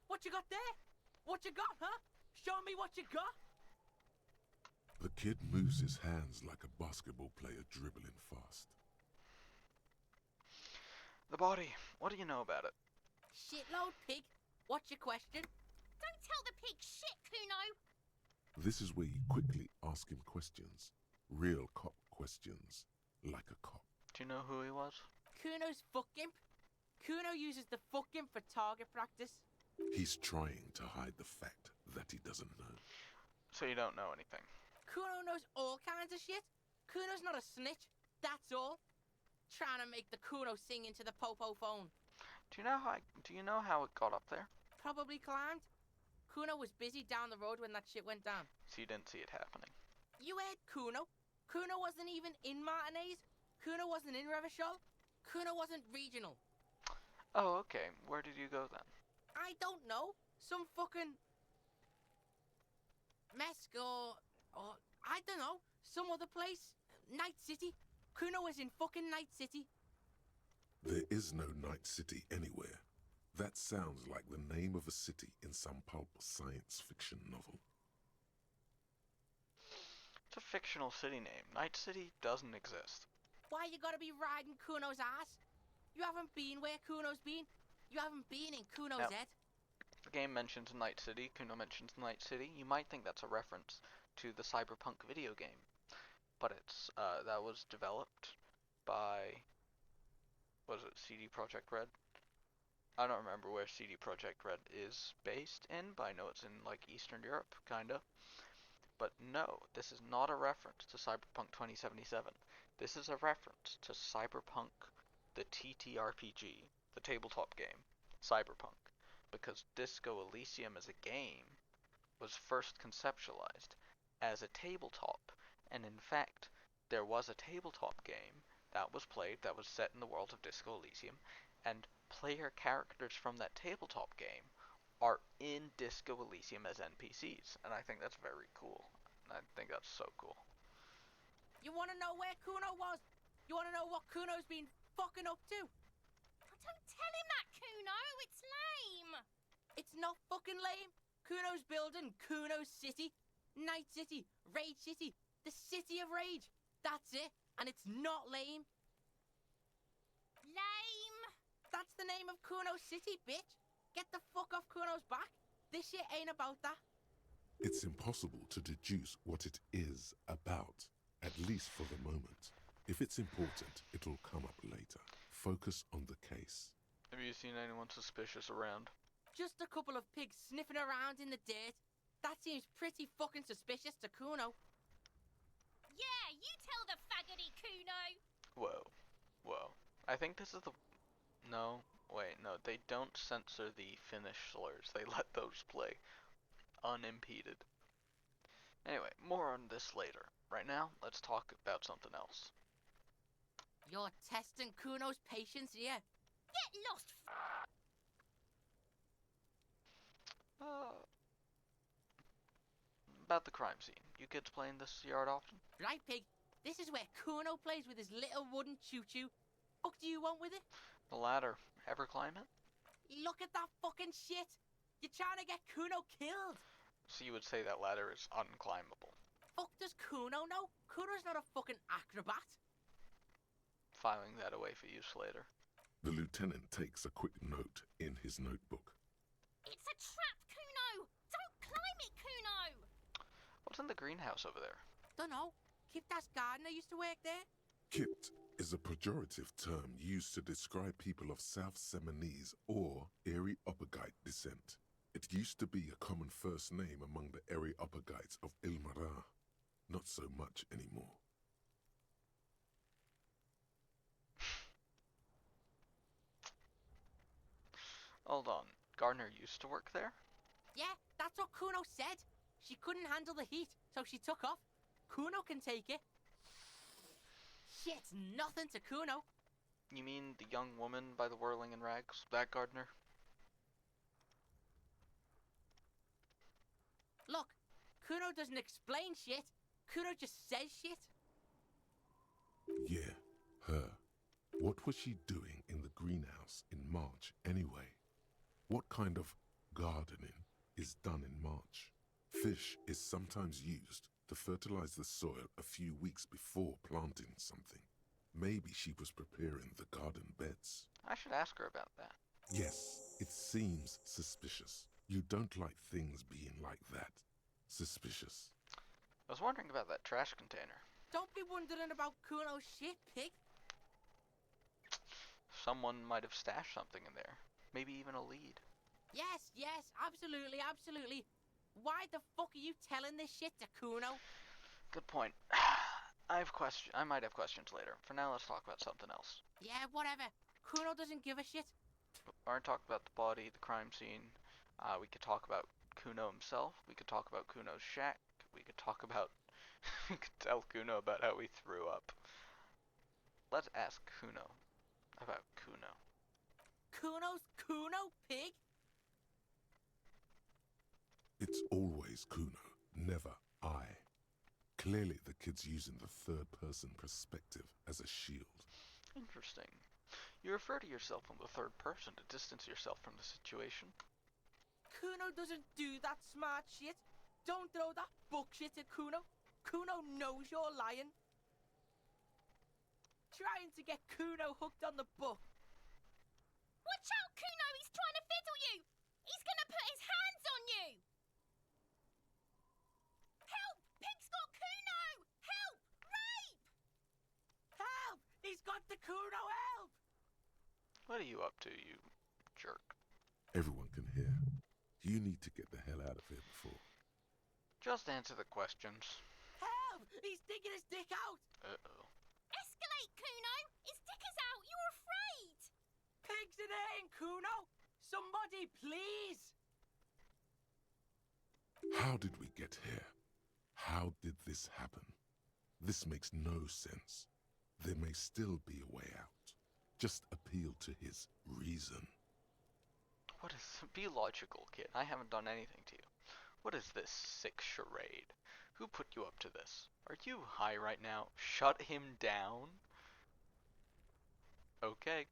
What you got there? What you got, huh? Show me what you got. The kid moves his hands like a basketball player dribbling fast. The body, what do you know about it? Shitload pig. What's your question? Don't tell the pig shit, Kuno! This is where you quickly ask him questions. Real cop questions. Like a cop. Do you know who he was? Kuno's fuck imp. Kuno uses the fuck imp for target practice. He's trying to hide the fact that he doesn't know. So you don't know anything. Kuno knows all kinds of shit. Kuno's not a snitch. That's all. Trying to make the Kuno sing into the popo phone. Do you know how it got up there? Probably climbed. Kuno was busy down the road when that shit went down. So you didn't see it happening. You heard Kuno. Kuno wasn't even in Martinez. Kuno wasn't in Revachol. Kuno wasn't regional. Oh, okay. Where did you go then? I don't know. Some fucking Mesco or I don't know. Some other place. Night City. Kuno was in fucking Night City. There is no Night City anywhere. That sounds like the name of a city in some pulp science fiction novel. It's a fictional city name. Night City doesn't exist. Why you gotta be riding Kuno's ass? You haven't been where Kuno's been. You haven't been in Kuno's No. head. The game mentions Night City, Kuno mentions Night City. You might think that's a reference to the Cyberpunk video game. But it's, that was developed by, was it CD Projekt Red? I don't remember where CD Projekt Red is based in, but I know it's in, like, Eastern Europe, kinda. But no, this is not a reference to Cyberpunk 2077. This is a reference to Cyberpunk, the TTRPG, the tabletop game, Cyberpunk. Because Disco Elysium as a game was first conceptualized as a tabletop, and in fact, there was a tabletop game that was played that was set in the world of Disco Elysium, and player characters from that tabletop game are in Disco Elysium as NPCs, and I think that's very cool. I think that's so cool. You want to know where Kuno was? You want to know what Kuno's been fucking up to? Oh, don't tell him that, Kuno. It's lame. It's not fucking lame. Kuno's building Kuno's City. Night City. Rage City. The City of Rage. That's it. And it's not lame. Lame. That's the name of Kuno's City, bitch. Get the fuck off Kuno's back. This shit ain't about that. It's impossible to deduce what it is about, at least for the moment. If it's important, it'll come up later. Focus on the case. Have you seen anyone suspicious around? Just a couple of pigs sniffing around in the dirt. That seems pretty fucking suspicious to Kuno. Yeah, you tell the faggoty, Kuno. Whoa. I think this is the... No, wait, no, they don't censor the Finnish slurs. They let those play unimpeded. Anyway, more on this later. Right now, let's talk about something else. You're testing Kuno's patience here. Get lost, About the crime scene. You kids play in this yard often? Right, pig? This is where Kuno plays with his little wooden choo-choo. Fuck do you want with it? The ladder. Ever climb it? Look at that fucking shit. You're trying to get Kuno killed. So you would say that ladder is unclimbable. Fuck does Kuno know? Kuno's not a fucking acrobat. Filing that away for use later. The lieutenant takes a quick note in his notebook. It's a trap, Kuno. Don't climb it, Kuno. What's in the greenhouse over there? Dunno. Kiptas gardener used to work there. Kipt is a pejorative term used to describe people of South Seminese or Erie-Uppergite descent. It used to be a common first name among the Erie-Uppergites of Ilmara. Not so much anymore. Hold on. Gardner used to work there? Yeah, that's what Kuno said. She couldn't handle the heat, so she took off. Kuno can take it. Shit's nothing to Kuno. You mean the young woman by the whirling in rags? That Gardner? Look, Kuno doesn't explain shit. Kuno just says shit. Yeah, her. What was she doing in the greenhouse in March anyway? What kind of gardening is done in March? Fish is sometimes used to fertilize the soil a few weeks before planting something. Maybe she was preparing the garden beds. I should ask her about that. Yes, it seems suspicious. You don't like things being like that. Suspicious. I was wondering about that trash container. Don't be wondering about Kuno's shit, pig. Someone might have stashed something in there. Maybe even a lead. Yes, absolutely. Why the fuck are you telling this shit to Kuno? Good point. I might have questions later. For now, let's talk about something else. Yeah, whatever. Kuno doesn't give a shit. We already talked about the body, the crime scene. We could talk about Kuno himself. We could talk about Kuno's shack. We could talk about... we could tell Kuno about how he threw up. Let's ask Kuno about Kuno. Kuno's Kuno, pig? It's always Kuno, never I. Clearly the kid's using the third-person perspective as a shield. Interesting. You refer to yourself in the third person to distance yourself from the situation. Kuno doesn't do that smart shit. Don't throw that book shit at Kuno. Kuno knows you're lying. Trying to get Kuno hooked on the book. Watch out, Kuno. He's trying to fiddle you. He's gonna put his hands on you. Help! Pig's got Kuno! Help! Rape! Help! He's got the Kuno, help! What are you up to, you jerk? Everyone can hear. You need to get the hell out of here before. Just answer the questions. Help! He's digging his dick out! Uh-oh. Escalate, Kuno! His dick is out! You're afraid! Pigs in here, Kuno! Somebody, please! How did we get here? How did this happen? This makes no sense. There may still be a way out. Just appeal to his reason. What is... Be logical, kid. I haven't done anything to you. What is this sick charade? Who put you up to this? Are you high right now? Shut him down? Okay.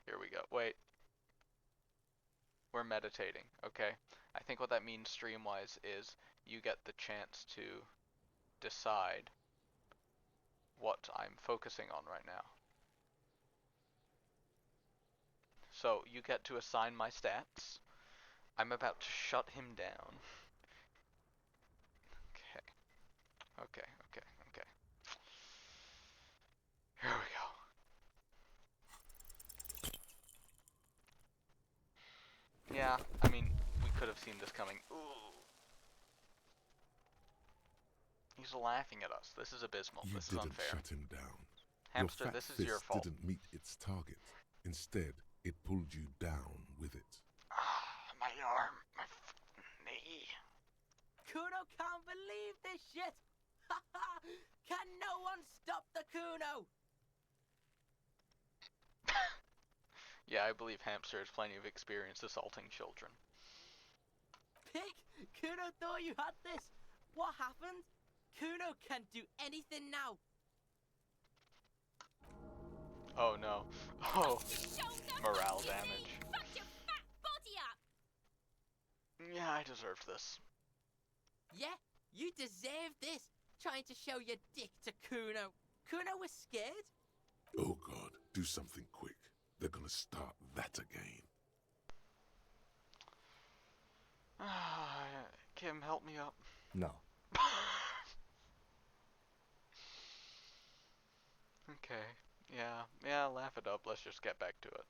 Here we go. Wait. We're meditating, okay? I think what that means stream-wise is you get the chance to decide what I'm focusing on right now. So, you get to assign my stats. I'm about to shut him down. Okay. Okay. Here we go. Yeah, I mean, we could have seen this coming. Ooh. He's laughing at us. This is abysmal. You This is didn't unfair. shut him down. Hamster, your fat this is your fist fault. didn't meet its target. Instead, it pulled you down with it. Ah, my arm, my knee. Kuno can't believe this shit! Can no one stop the Kuno? Yeah, I believe Hamster has plenty of experience assaulting children. Pig, Kuno thought you had this. What happened? Kuno can't do anything now. Oh no. Oh, Shoulder, morale fuck your damage. knee, fuck your fat body up! Yeah, I deserved this. Yeah, you deserve this. Trying to show your dick to Kuno. Kuno was scared. Oh God, do something quick. They're gonna start that again. Kim, help me up. No. Okay. Yeah, laugh it up. Let's just get back to it.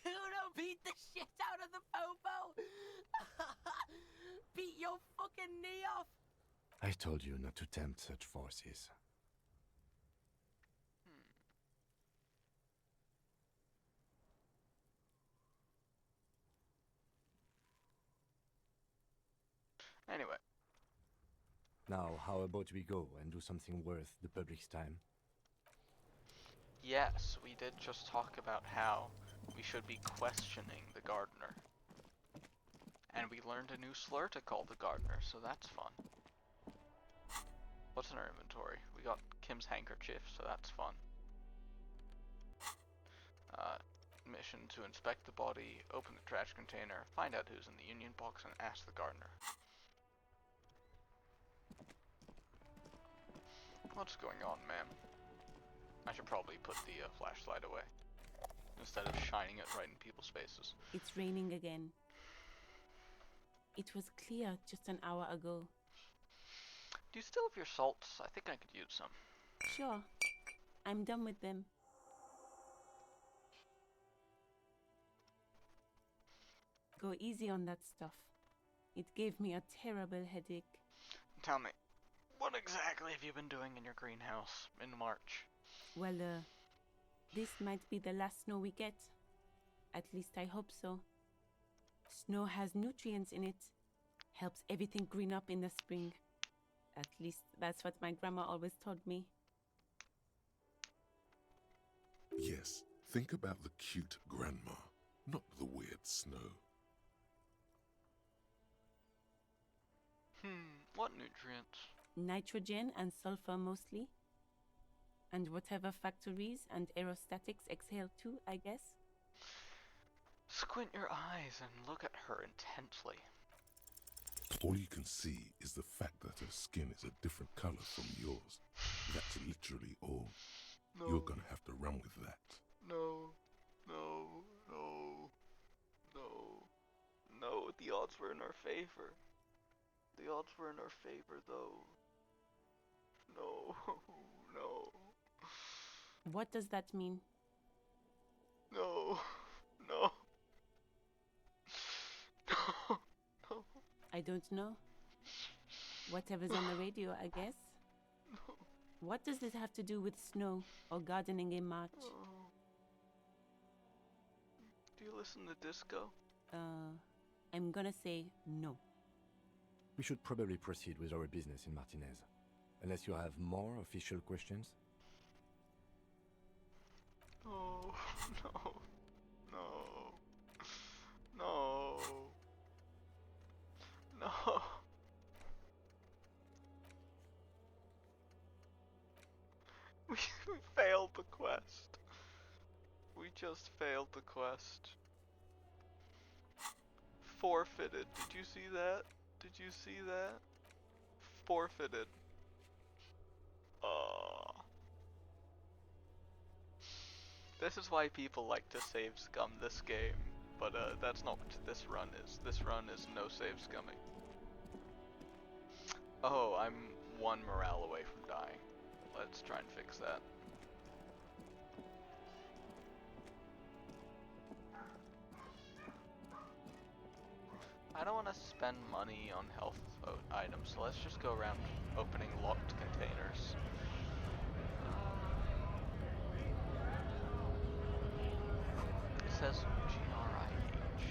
Kuno beat the shit out of the popo. Beat your fucking knee off. I told you not to tempt such forces. Anyway, Now, how about we go and do something worth the public's time? yes, we did just talk about how we should be questioning the gardener. And we learned a new slur to call the gardener, so that's fun. What's in our inventory? We got Kim's handkerchief, so that's fun. Mission to inspect the body, open the trash container, find out who's in the union box, and ask the gardener. What's going on, ma'am? I should probably put the flashlight away instead of shining it right in people's faces. It's raining again. It was clear just an hour ago. Do you still have your salts? I think I could use some. Sure, I'm done with them. Go easy on that stuff. It gave me a terrible headache. Tell me, what exactly have you been doing in your greenhouse in March? Well, this might be the last snow we get. At least I hope so. Snow has nutrients in it. Helps everything green up in the spring. At least that's what my grandma always told me. Yes, think about the cute grandma, not the weird snow. What nutrients? Nitrogen and sulfur mostly. And whatever factories and aerostatics exhale too, I guess. Squint your eyes and look at her intently. All you can see is the fact that her skin is a different color from yours. That's literally all. No, You're gonna have to run with that. no. The odds were in our favor. The odds were in our favor, though. No. What does that mean? No. I don't know. Whatever's on the radio, I guess. What does this have to do with snow or gardening in March? Do you listen to disco? I'm gonna say no. We should probably proceed with our business in Martinez. Unless you have more official questions? Oh, no. No. No. No. We failed the quest. We just failed the quest. Forfeited. Did you see that? Did you see that? Forfeited. This is why people like to save scum this game, but that's not what this run is. This run is no save scumming. Oh, I'm 1 morale away from dying. Let's try and fix that. I don't want to spend money on health items, so let's just go around opening locked containers. It says GRIH.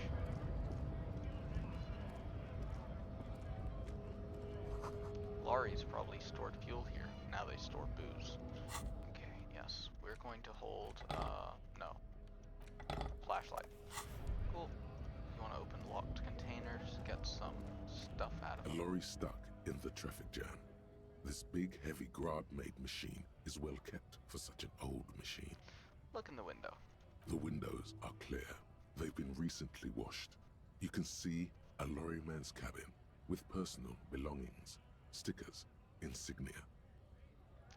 Lorries probably stored fuel here. Now they store booze. Okay, yes. We're going to hold, no. Flashlight. Cool. You want to open locked containers, get some stuff out of A them. lorry stuck in the traffic jam. This big, heavy Grad-made machine is well kept for such an old machine. Look in the window. The windows are clear. They've been recently washed. You can see a lorryman's cabin with personal belongings, stickers, insignia.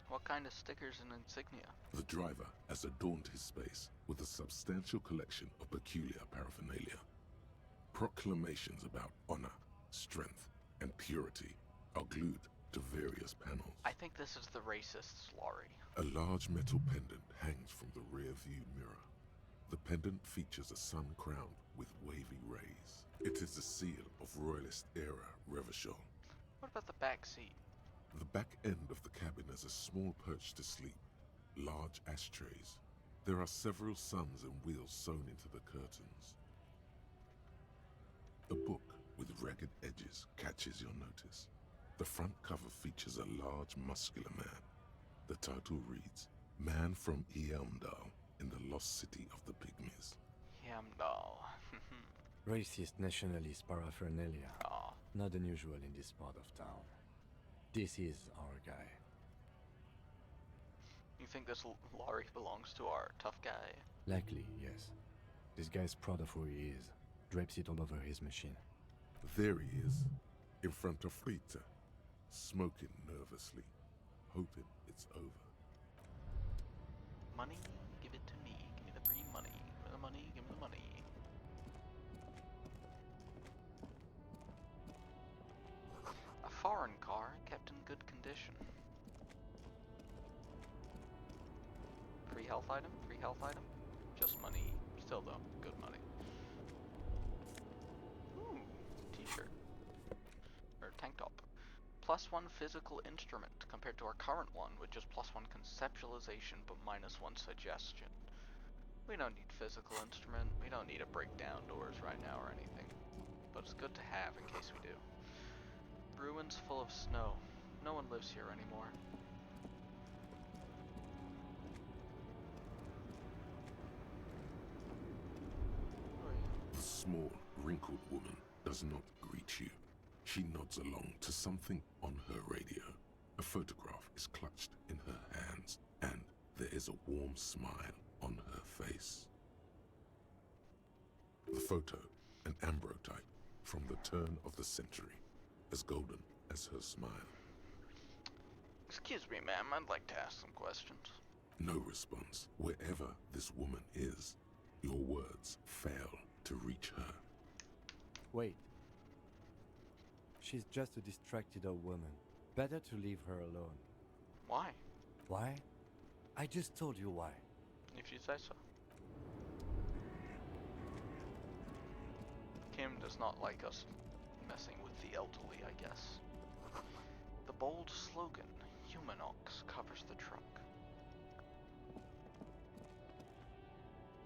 What kind of stickers and insignia? The driver has adorned his space with a substantial collection of peculiar paraphernalia. Proclamations about honor, strength, and purity are glued to various panels. I think this is the racist's lorry. A large metal pendant hangs from the rear view mirror. The pendant features a sun crowned with wavy rays. It is the seal of Royalist era Revachol. What about the back seat? The back end of the cabin has a small perch to sleep, large ashtrays. There are several suns and wheels sewn into the curtains. A book with ragged edges catches your notice. The front cover features a large, muscular man. The title reads, Man from Eamdal in the Lost City of the Pygmies. Yamdal. Racist nationalist paraphernalia. Aw. Not unusual in this part of town. This is our guy. You think this lorry belongs to our tough guy? Likely, yes. This guy's proud of who he is. Drapes it all over his machine. There he is, in front of Rita, smoking nervously, hoping it's over. Money? Give it to me. Give me the green money. Give me the money. Give me the money. A foreign car kept in good condition. Free health item? Free health item? Just money. Still though, good money. Ooh, t-shirt. Or tank top. +1 physical instrument compared to our current one, which is +1 conceptualization but -1 suggestion. We don't need physical instrument. We don't need to break down doors right now or anything. But it's good to have in case we do. Ruins full of snow. No one lives here anymore. The small, wrinkled woman does not greet you. She nods along to something on her radio. A photograph is clutched in her hands, and there is a warm smile on her face. The photo, an ambrotype from the turn of the century, as golden as her smile. Excuse me, ma'am. I'd like to ask some questions. No response. Wherever this woman is, your words fail to reach her. Wait. She's just a distracted old woman. Better to leave her alone. Why? Why? I just told you why. If you say so. Kim does not like us messing with the elderly, I guess. The bold slogan, Humanox, covers the truck.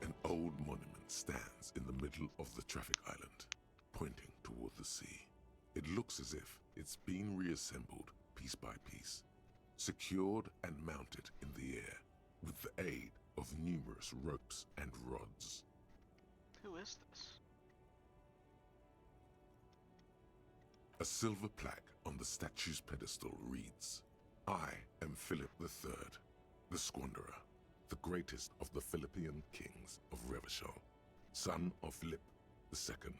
An old monument stands in the middle of the traffic island, pointing toward the sea. It looks as if it's been reassembled piece by piece, secured and mounted in the air with the aid of numerous ropes and rods. Who is this? A silver plaque on the statue's pedestal reads, "I am Philip III, the Squanderer, the greatest of the Philippian kings of Revachol, son of Philip II,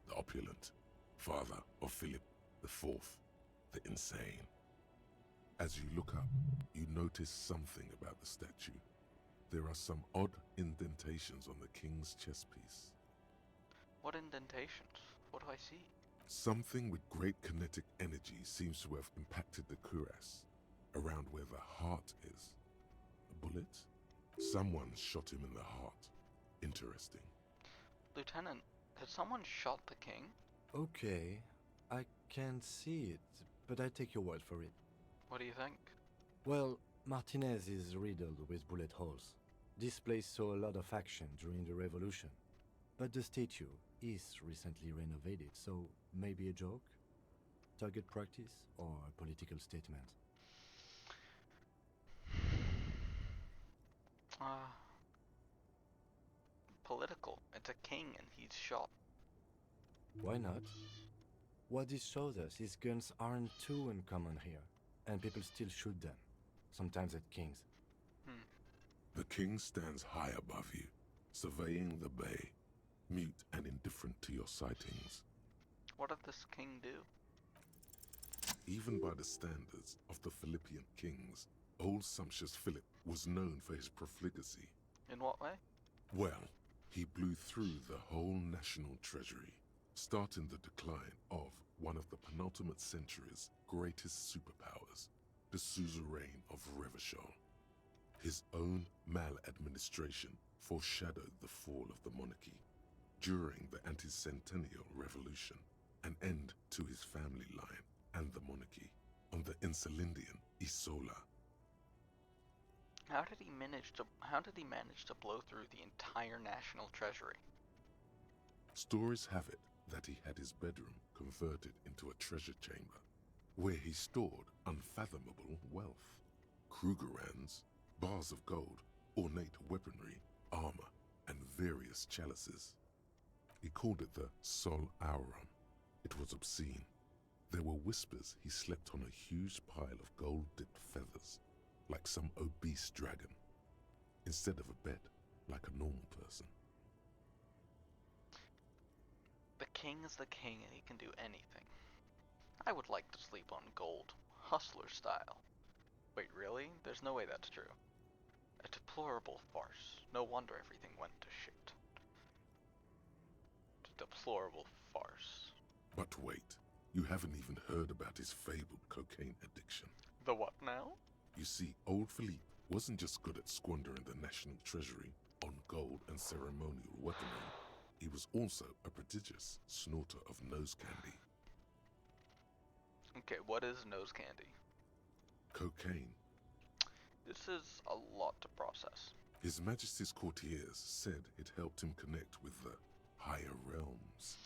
the opulent, father of Philip IV, the insane." As you look up, you notice something about the statue. There are some odd indentations on the king's chest piece. What indentations? What do I see? Something with great kinetic energy seems to have impacted the cuirass, around where the heart is. A bullet? Someone shot him in the heart. Interesting. Lieutenant, had someone shot the king? Okay, I can't see it, but I take your word for it. What do you think? Well, Martinez is riddled with bullet holes. This place saw a lot of action during the revolution. But the statue is recently renovated, so maybe a joke? Target practice or a political statement? Political. It's a king and he's shot. Why not? What this shows us is guns aren't too uncommon here, and people still shoot them, sometimes at kings. The king stands high above you, surveying the bay, mute and indifferent to your sightings. What did this king do? Even by the standards of the Philippian kings, old sumptuous Philip was known for his profligacy. In what way? Well, he blew through the whole national treasury, starting the decline of one of the penultimate century's greatest superpowers, the suzerain of Revachol. His own maladministration foreshadowed the fall of the monarchy. During the anti-centennial revolution, an end to his family line and the monarchy on the Insulindian Isola. How did he manage to blow through the entire national treasury? Stories have it that he had his bedroom converted into a treasure chamber, where he stored unfathomable wealth. Krugerrands, bars of gold, ornate weaponry, armor, and various chalices. He called it the Sol Aurum. It was obscene. There were whispers he slept on a huge pile of gold-dipped feathers, like some obese dragon, instead of a bed, like a normal person. The king is the king and he can do anything. I would like to sleep on gold, hustler style. Wait, really? There's no way that's true. A deplorable farce. No wonder everything went to shit. A deplorable farce. But wait, you haven't even heard about his fabled cocaine addiction. The what now? You see, old Philippe wasn't just good at squandering the national treasury on gold and ceremonial weaponry. He was also a prodigious snorter of nose candy. Okay, what is nose candy? Cocaine. This is a lot to process. His Majesty's courtiers said it helped him connect with the higher realms.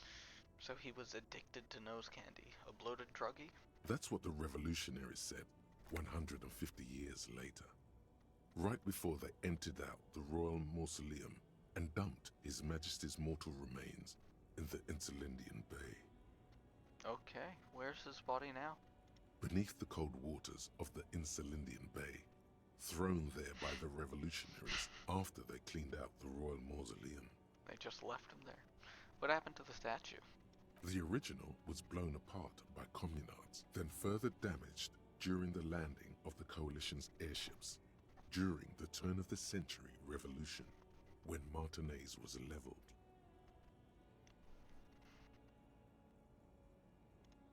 So he was addicted to nose candy, a bloated druggie? That's what the revolutionaries said 150 years later. Right before they emptied out the royal mausoleum and dumped His Majesty's mortal remains in the Insulindian Bay. Okay, where's his body now? Beneath the cold waters of the Insulindian Bay, thrown there by the revolutionaries after they cleaned out the royal mausoleum. They just left him there. What happened to the statue? The original was blown apart by communards, then further damaged during the landing of the coalition's airships during the turn of the century revolution, when Martinez was leveled.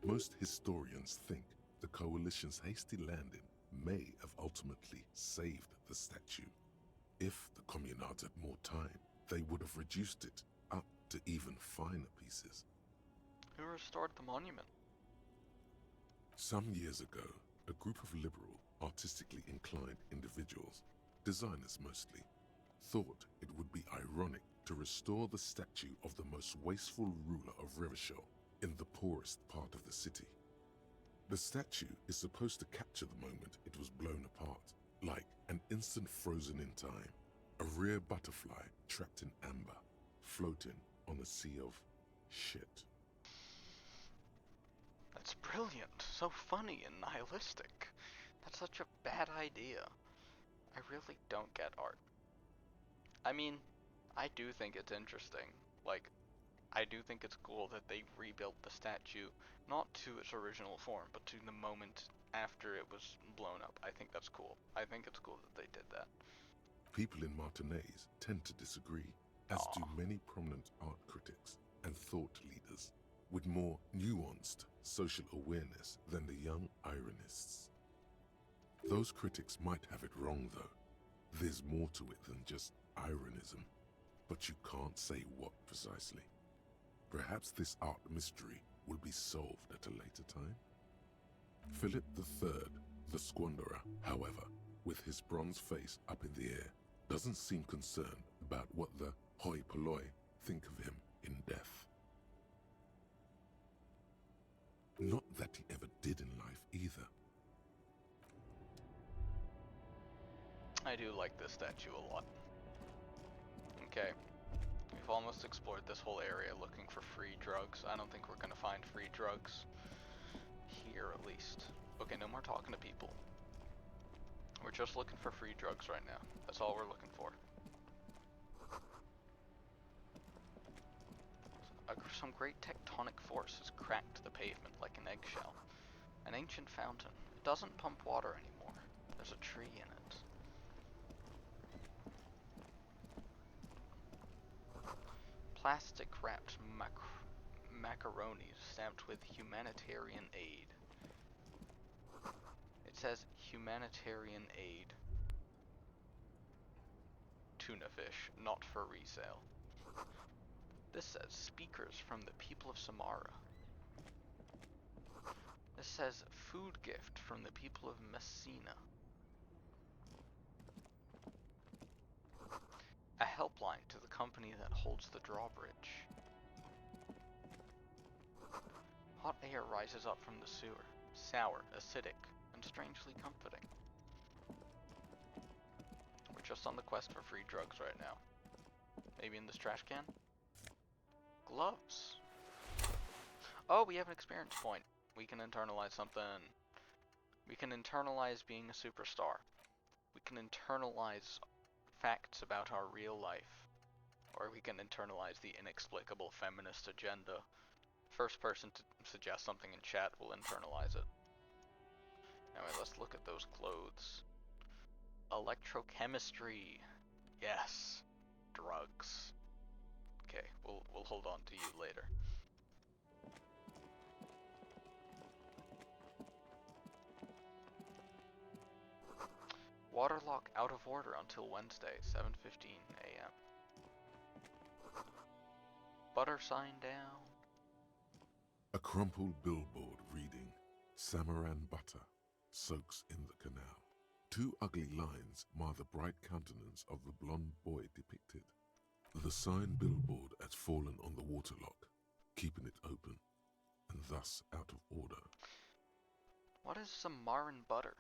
Most historians think the coalition's hasty landing may have ultimately saved the statue. If the communards had more time, they would have reduced it up to even finer pieces. Who restored the monument? Some years ago, a group of liberal, artistically inclined individuals, designers mostly, thought it would be ironic to restore the statue of the most wasteful ruler of Revachol in the poorest part of the city. The statue is supposed to capture the moment it was blown apart, like an instant frozen in time, a rare butterfly trapped in amber, floating on a sea of shit. That's brilliant, so funny and nihilistic. That's such a bad idea. I really don't get art. I mean, I do think it's interesting. Like, I do think it's cool that they rebuilt the statue, not to its original form, but to the moment after it was blown up. I think that's cool. I think it's cool that they did that. People in Martinaise tend to disagree, as do many prominent art critics and thought leaders with more nuanced social awareness than the young ironists. Those critics might have it wrong, though. There's more to it than just ironism, but you can't say what precisely. Perhaps this art mystery will be solved at a later time. Philip III, the Squanderer, however, with his bronze face up in the air, doesn't seem concerned about what the hoi polloi think of him in death. Not that he ever did in life either. I do like this statue a lot. Okay, we've almost explored this whole area looking for free drugs. I don't think we're gonna find free drugs here, at least. Okay, no more talking to people. We're just looking for free drugs right now. That's all we're looking for. Some great tectonic force has cracked the pavement like an eggshell. An ancient fountain. It doesn't pump water anymore. There's a tree in it. Plastic wrapped macaronis stamped with humanitarian aid. It says humanitarian aid. Tuna fish, not for resale. This says speakers from the people of Samara. This says food gift from the people of Messina. A helpline to the company that holds the drawbridge. Hot air rises up from the sewer. Sour, acidic, and strangely comforting. We're just on the quest for free drugs right now. Maybe in this trash can? Gloves. Oh, we have an experience point. We can internalize something. We can internalize being a superstar. We can internalize facts about our real life. Or we can internalize the inexplicable feminist agenda. First person to suggest something in chat will internalize it. Anyway, let's look at those clothes. Electrochemistry. Yes. Drugs. Okay, we'll hold on to you later. Waterlock out of order until Wednesday, 7:15 a.m. Butter sign down. A crumpled billboard reading, Samaran butter soaks in the canal. Two ugly lines mar the bright countenance of the blonde boy depicted. The sign billboard has fallen on the waterlock, keeping it open, and thus out of order. What is Samaran butter?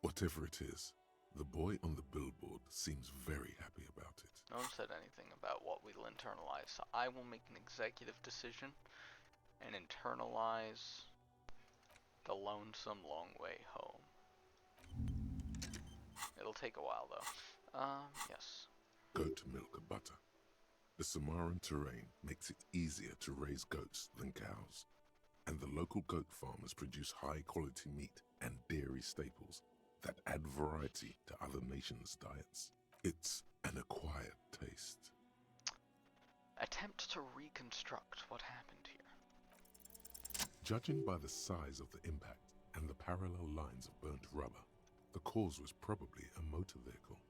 Whatever it is, the boy on the billboard seems very happy about it. No one said anything about what we'll internalize, so I will make an executive decision and internalize the lonesome long way home. It'll take a while though. Yes. Goat milk and butter. The Samaran terrain makes it easier to raise goats than cows, and the local goat farmers produce high-quality meat and dairy staples that add variety to other nations' diets. It's an acquired taste. Attempt to reconstruct what happened here. Judging by the size of the impact and the parallel lines of burnt rubber, the cause was probably a motor vehicle.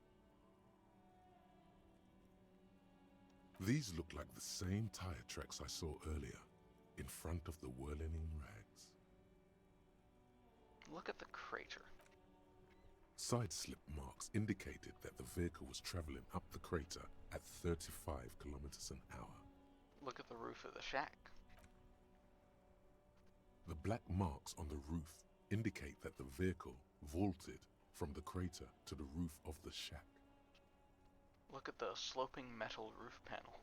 These look like the same tire tracks I saw earlier, in front of the whirling rags. Look at the crater. Side slip marks indicated that the vehicle was traveling up the crater at 35 kilometers an hour. Look at the roof of the shack. The black marks on the roof indicate that the vehicle vaulted from the crater to the roof of the shack. Look at the sloping metal roof panel.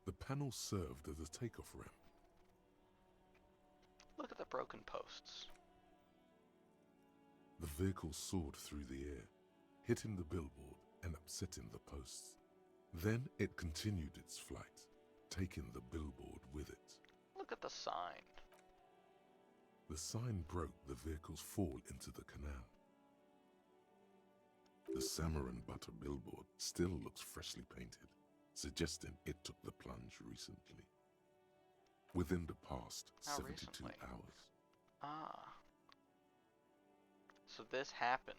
The panel served as a takeoff ramp. Look at the broken posts. The vehicle soared through the air, hitting the billboard and upsetting the posts. Then it continued its flight, taking the billboard with it. Look at the sign. The sign broke the vehicle's fall into the canal. The Samaran Butter billboard still looks freshly painted, suggesting it took the plunge recently. Within the past How 72 recently? hours. Ah. So this happened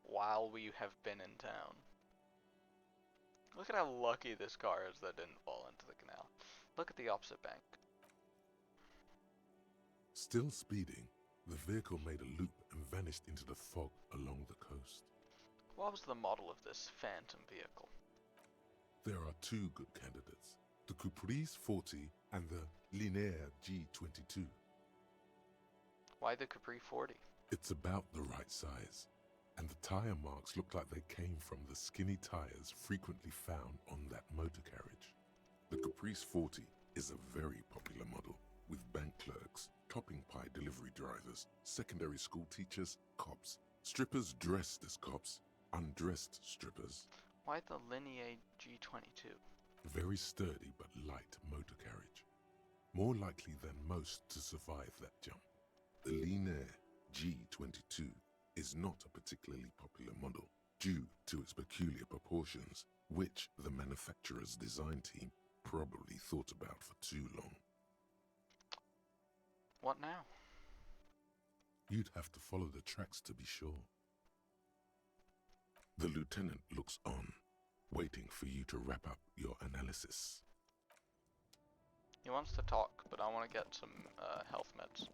while we have been in town. Look at how lucky this car is that didn't fall into the canal. Look at the opposite bank. Still speeding, the vehicle made a loop and vanished into the fog along the coast. What was the model of this phantom vehicle? There are two good candidates, the Caprice 40 and the Linéaire G22. Why the Capri 40? It's about the right size, and the tire marks look like they came from the skinny tires frequently found on that motor carriage. The Caprice 40 is a very popular model, with bank clerks, topping pie delivery drivers, secondary school teachers, cops, strippers dressed as cops, undressed strippers. Why the Linear G22? Very sturdy but light motor carriage. More likely than most to survive that jump. The Linéaire G22 is not a particularly popular model due to its peculiar proportions, which the manufacturer's design team probably thought about for too long. What now? You'd have to follow the tracks to be sure. The lieutenant looks on, waiting for you to wrap up your analysis. He wants to talk, but I want to get some health meds.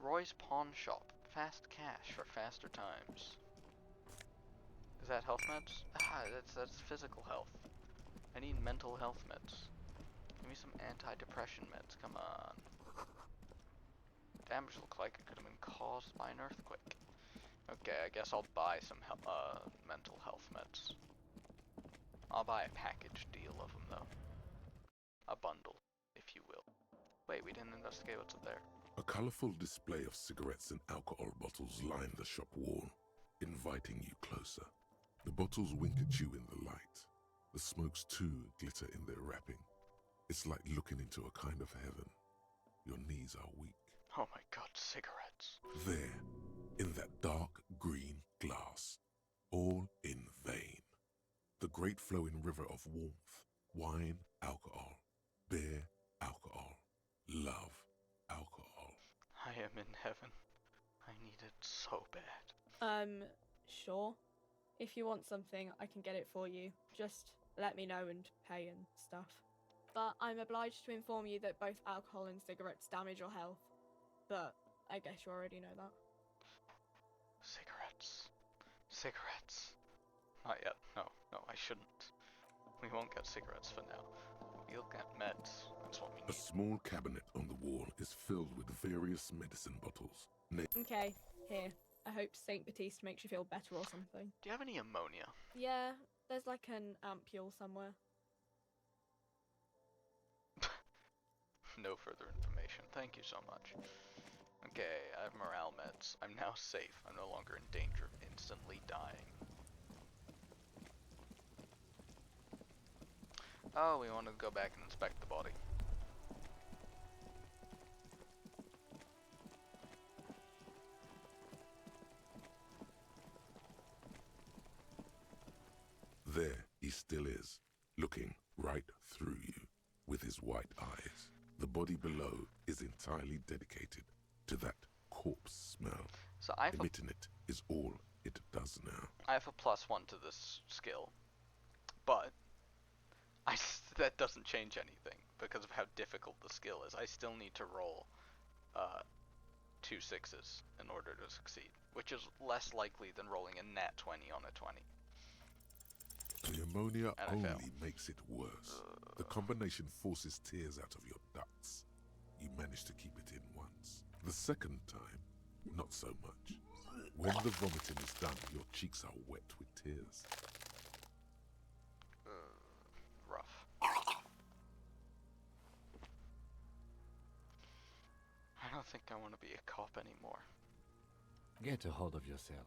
Roy's Pawn Shop. Fast cash for faster times. Is that health meds? Ah, that's physical health. I need mental health meds. Give me some antidepressant meds, come on. Damage looks like it could have been caused by an earthquake. Okay, I guess I'll buy some mental health meds. I'll buy a package deal of them though. A bundle, if you will. Wait, we didn't investigate what's up there. A colorful display of cigarettes and alcohol bottles line the shop wall, inviting you closer. The bottles wink at you in the light. The smokes too glitter in their wrapping. It's like looking into a kind of heaven. Your knees are weak. Oh my god, cigarettes. There, in that dark green glass, all in vain. The great flowing river of warmth, wine, alcohol, beer, alcohol, love, alcohol. I am in heaven. I need it so bad. Sure. If you want something, I can get it for you. Just let me know and pay and stuff. But I'm obliged to inform you that both alcohol and cigarettes damage your health. But I guess you already know that. Cigarettes. Cigarettes. Not yet. No, I shouldn't. We won't get cigarettes for now. We'll get meds. That's what we A need. small cabinet on the wall is filled with various medicine bottles. Okay, here. I hope Saint Baptiste makes you feel better or something. Do you have any ammonia? Yeah, there's like an ampule somewhere. No further information. Thank you so much. Okay, I have morale meds. I'm now safe. I'm no longer in danger of instantly dying. Oh, we want to go back and inspect the body. There he still is, looking right through you with his white eyes. The body below is entirely dedicated to that corpse smell. So I have Emitting it is all it does now. I have a +1 to this skill, but that doesn't change anything because of how difficult the skill is. I still need to roll 2 sixes in order to succeed, which is less likely than rolling a nat 20 on a 20. The ammonia And I fail. only makes it worse. The combination forces tears out of your ducts. You manage to keep it in once. The second time, not so much. When the vomiting is done, your cheeks are wet with tears. Rough. I don't think I want to be a cop anymore. Get a hold of yourself.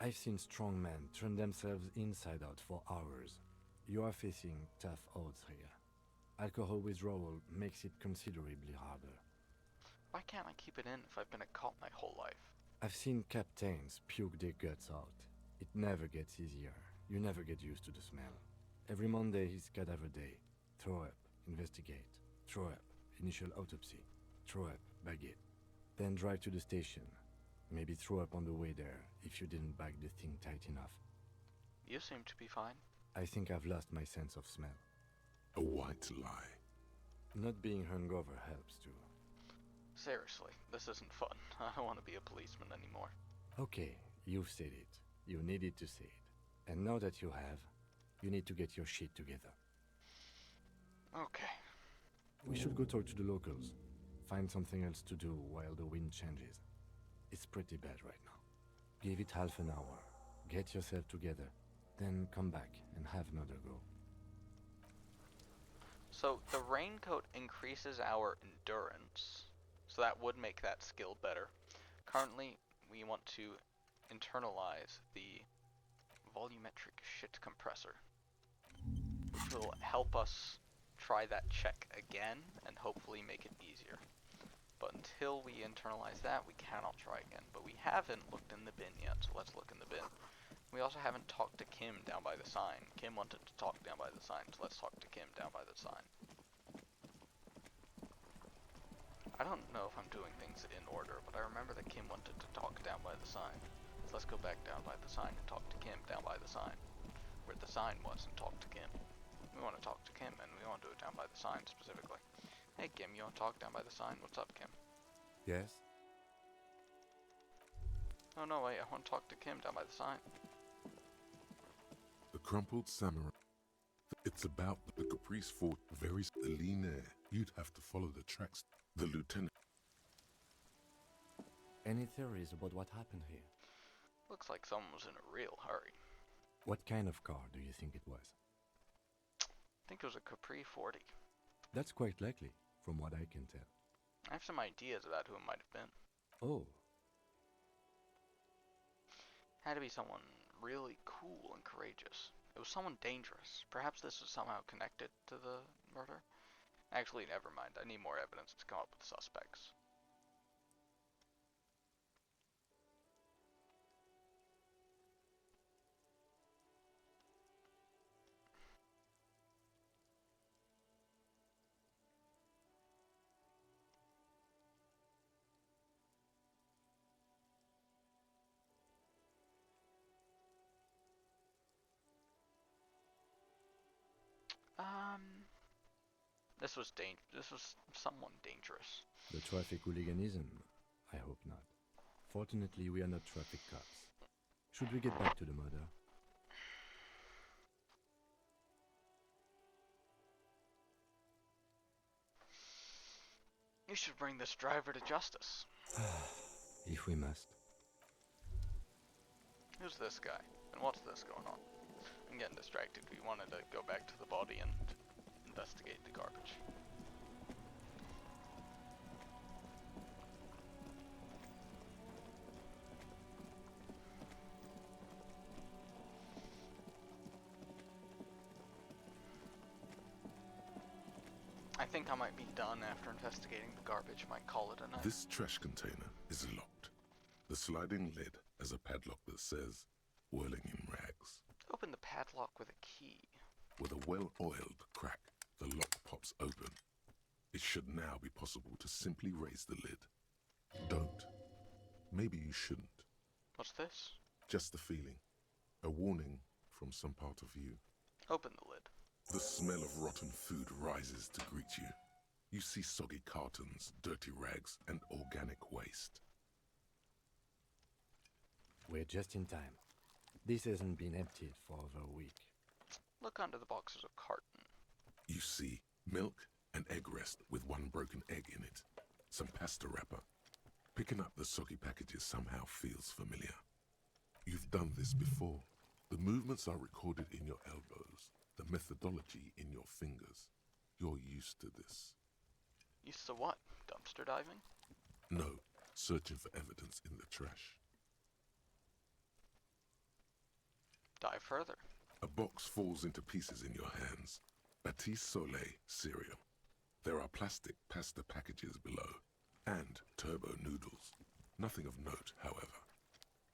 I've seen strong men turn themselves inside out for hours. You are facing tough odds here. Alcohol withdrawal makes it considerably harder. Why can't I keep it in if I've been a cop my whole life? I've seen captains puke their guts out. It never gets easier. You never get used to the smell. Every Monday is cadaver day. Throw up, investigate. Throw up, initial autopsy. Throw up, bag it. Then drive to the station. Maybe throw up on the way there if you didn't bag the thing tight enough. You seem to be fine. I think I've lost my sense of smell. A white lie. Not being hungover helps too. Seriously, this isn't fun. I don't want to be a policeman anymore. Okay, you've said it. You needed to say it. And now that you have, you need to get your shit together. Okay. We should go talk to the locals. Find something else to do while the wind changes. It's pretty bad right now. Give it half an hour. Get yourself together. Then come back and have another go. So the raincoat increases our endurance. So that would make that skill better. Currently, we want to internalize the volumetric shit compressor, which will help us try that check again and hopefully make it easier. But until we internalize that, we cannot try again. But we haven't looked in the bin yet, so let's look in the bin. We also haven't talked to Kim down by the sign. Kim wanted to talk down by the sign, so let's talk to Kim down by the sign. I don't know if I'm doing things in order, but I remember that Kim wanted to talk down by the sign. So let's go back down by the sign and talk to Kim down by the sign, where the sign was, and talk to Kim. We want to talk to Kim, and we want to do it down by the sign specifically. Hey Kim, you want to talk down by the sign? What's up, Kim? Yes? Oh no, wait, I want to talk to Kim down by the sign. The crumpled samurai. It's about the Caprice Fort, very linear. You'd have to follow the tracks. The lieutenant. Any theories about what happened here? Looks like someone was in a real hurry. What kind of car do you think it was? I think it was a Capri 40. That's quite likely, from what I can tell. I have some ideas about who it might have been. Oh, Had to be someone really cool and courageous. It was someone dangerous. Perhaps this was somehow connected to the murder? Actually, never mind. I need more evidence to come up with suspects. This was someone dangerous. the traffic hooliganism? I hope not. Fortunately, we are not traffic cops. Should we get back to the murder? You should bring this driver to justice. If we must. Who's this guy? And what's this going on? I'm getting distracted. We wanted to go back to the body and investigate the garbage. I think I might be done after investigating the garbage. Might call it a night. This trash container is locked. The sliding lid has a padlock that says, whirling in rags. Open the padlock with a key. With a well-oiled crack, the lock pops open. It should now be possible to simply raise the lid. Don't. Maybe you shouldn't. What's this? Just a feeling. A warning from some part of you. Open the lid. The smell of rotten food rises to greet you. You see soggy cartons, dirty rags, and organic waste. We're just in time. This hasn't been emptied for over a week. Look under the boxes of carton. You see milk and egg rest with one broken egg in it. Some pasta wrapper. Picking up the soggy packages somehow feels familiar. You've done this before. The movements are recorded in your elbows, the methodology in your fingers. You're used to this. Used to what? Dumpster diving? No, searching for evidence in the trash. Dive further. A box falls into pieces in your hands. Batiste Soleil cereal. There are plastic pasta packages below, and turbo noodles. Nothing of note, however.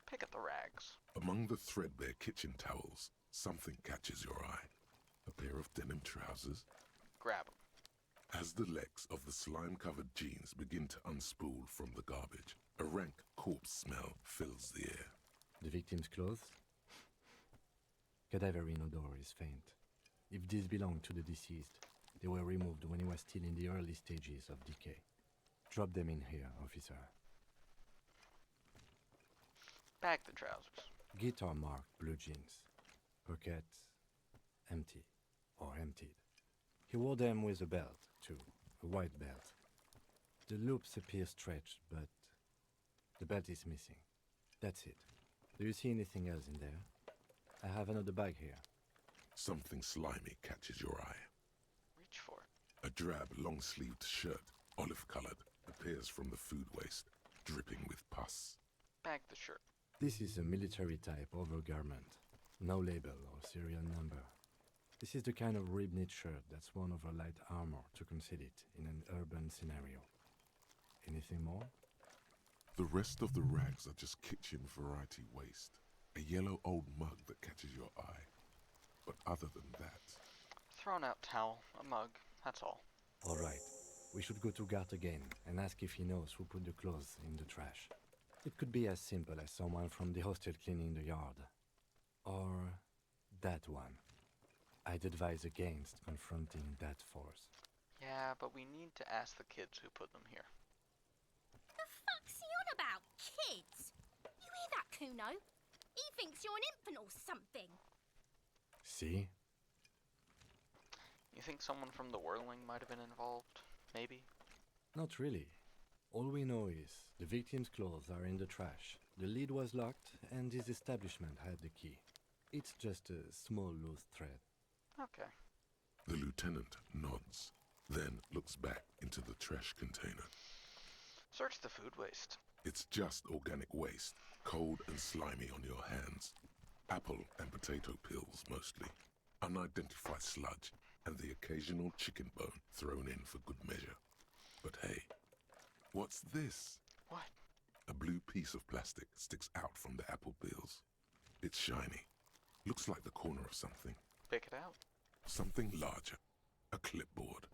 Pick at the rags. Among the threadbare kitchen towels, something catches your eye. A pair of denim trousers. Grab 'em. As the legs of the slime-covered jeans begin to unspool from the garbage, a rank corpse smell fills the air. The victim's clothes? Cadaverine odor is faint. If these belong to the deceased, they were removed when he was still in the early stages of decay. Drop them in here, officer. Bag the trousers. Guitar-marked blue jeans. Pockets empty or emptied. He wore them with a belt, too. A white belt. The loops appear stretched, but the belt is missing. That's it. Do you see anything else in there? I have another bag here. Something slimy catches your eye. Reach for it. A drab, long-sleeved shirt, olive-colored, appears from the food waste, dripping with pus. Bag the shirt. This is a military-type overgarment. No label or serial number. This is the kind of rib-knit shirt that's worn over light armor to conceal it in an urban scenario. Anything more? The rest of the rags are just kitchen variety waste. A yellow old mug that catches your eye. But other than that... Thrown out towel, a mug, that's all. All right. We should go to Gart again and ask if he knows who put the clothes in the trash. It could be as simple as someone from the hostel cleaning the yard. Or that one. I'd advise against confronting that force. Yeah, but we need to ask the kids who put them here. The fuck's he on about? Kids? You hear that, Kuno? He thinks you're an infant or something. See? You think someone from the Whirling might have been involved? Maybe? Not really. All we know is the victim's clothes are in the trash. The lid was locked, and his establishment had the key. It's just a small loose thread. Okay. The lieutenant nods, then looks back into the trash container. Search the food waste. It's just organic waste, cold and slimy on your hands. Apple and potato peels, mostly. Unidentified sludge, and the occasional chicken bone thrown in for good measure. But hey, what's this? What? A blue piece of plastic sticks out from the apple peels. It's shiny. Looks like the corner of something. Pick it out. Something larger. A clipboard.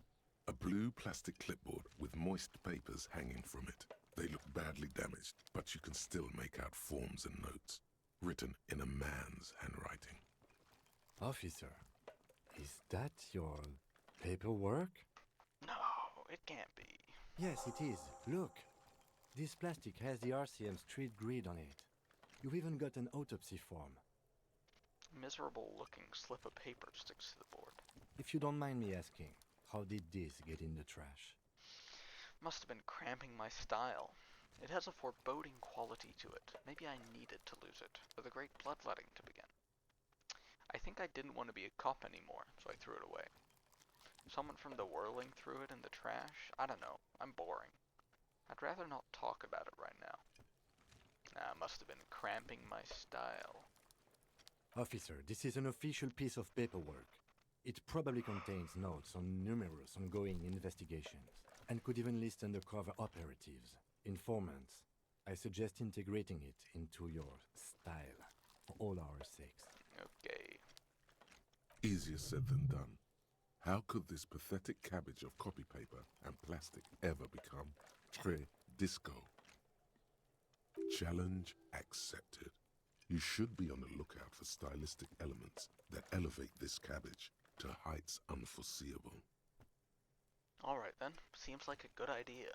A blue plastic clipboard with moist papers hanging from it. They look badly damaged, but you can still make out forms and notes, written in a man's handwriting. Officer, is that your paperwork? No, it can't be. Yes, it is. Look. This plastic has the RCM street grid on it. You've even got an autopsy form. Miserable looking slip of paper sticks to the board. If you don't mind me asking, how did this get in the trash? Must have been cramping my style. It has a foreboding quality to it. Maybe I needed to lose it, for the great bloodletting to begin. I think I didn't want to be a cop anymore, so I threw it away. Someone from the Whirling threw it in the trash? I don't know. I'm boring. I'd rather not talk about it right now. Must have been cramping my style. Officer, this is an official piece of paperwork. It probably contains notes on numerous ongoing investigations, and could even list undercover operatives, informants. I suggest integrating it into your style, for all our sakes. Okay. Easier said than done. How could this pathetic cabbage of copy paper and plastic ever become très disco? Challenge accepted. You should be on the lookout for stylistic elements that elevate this cabbage to heights unforeseeable. Alright then, seems like a good idea.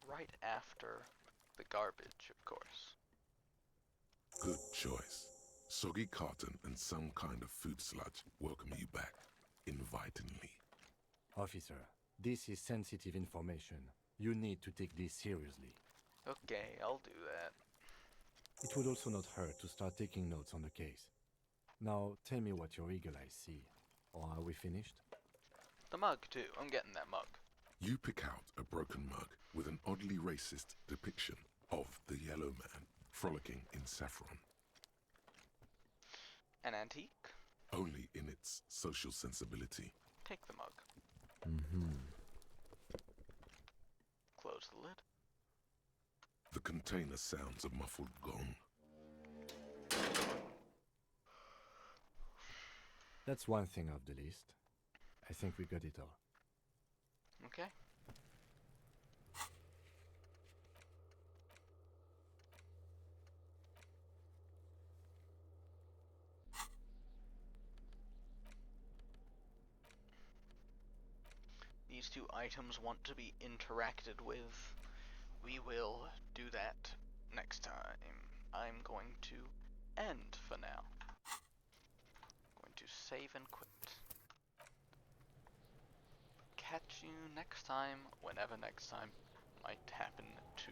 Right after the garbage, of course. Good choice. Soggy carton and some kind of food sludge welcome you back, invitingly. Officer, this is sensitive information. You need to take this seriously. Okay, I'll do that. It would also not hurt to start taking notes on the case. Now, tell me what your eagle eyes see. Or are we finished? The mug, too. I'm getting that mug. You pick out a broken mug with an oddly racist depiction of the Yellow Man frolicking in saffron, An antique? only in its social sensibility. Take the mug. Mm-hmm. Close the lid. The container sounds a muffled gong. That's one thing off the list. I think we got it all. Okay. These two items want to be interacted with. We will do that next time. I'm going to end for now. Going to save and quit. Catch you next time, whenever next time might happen to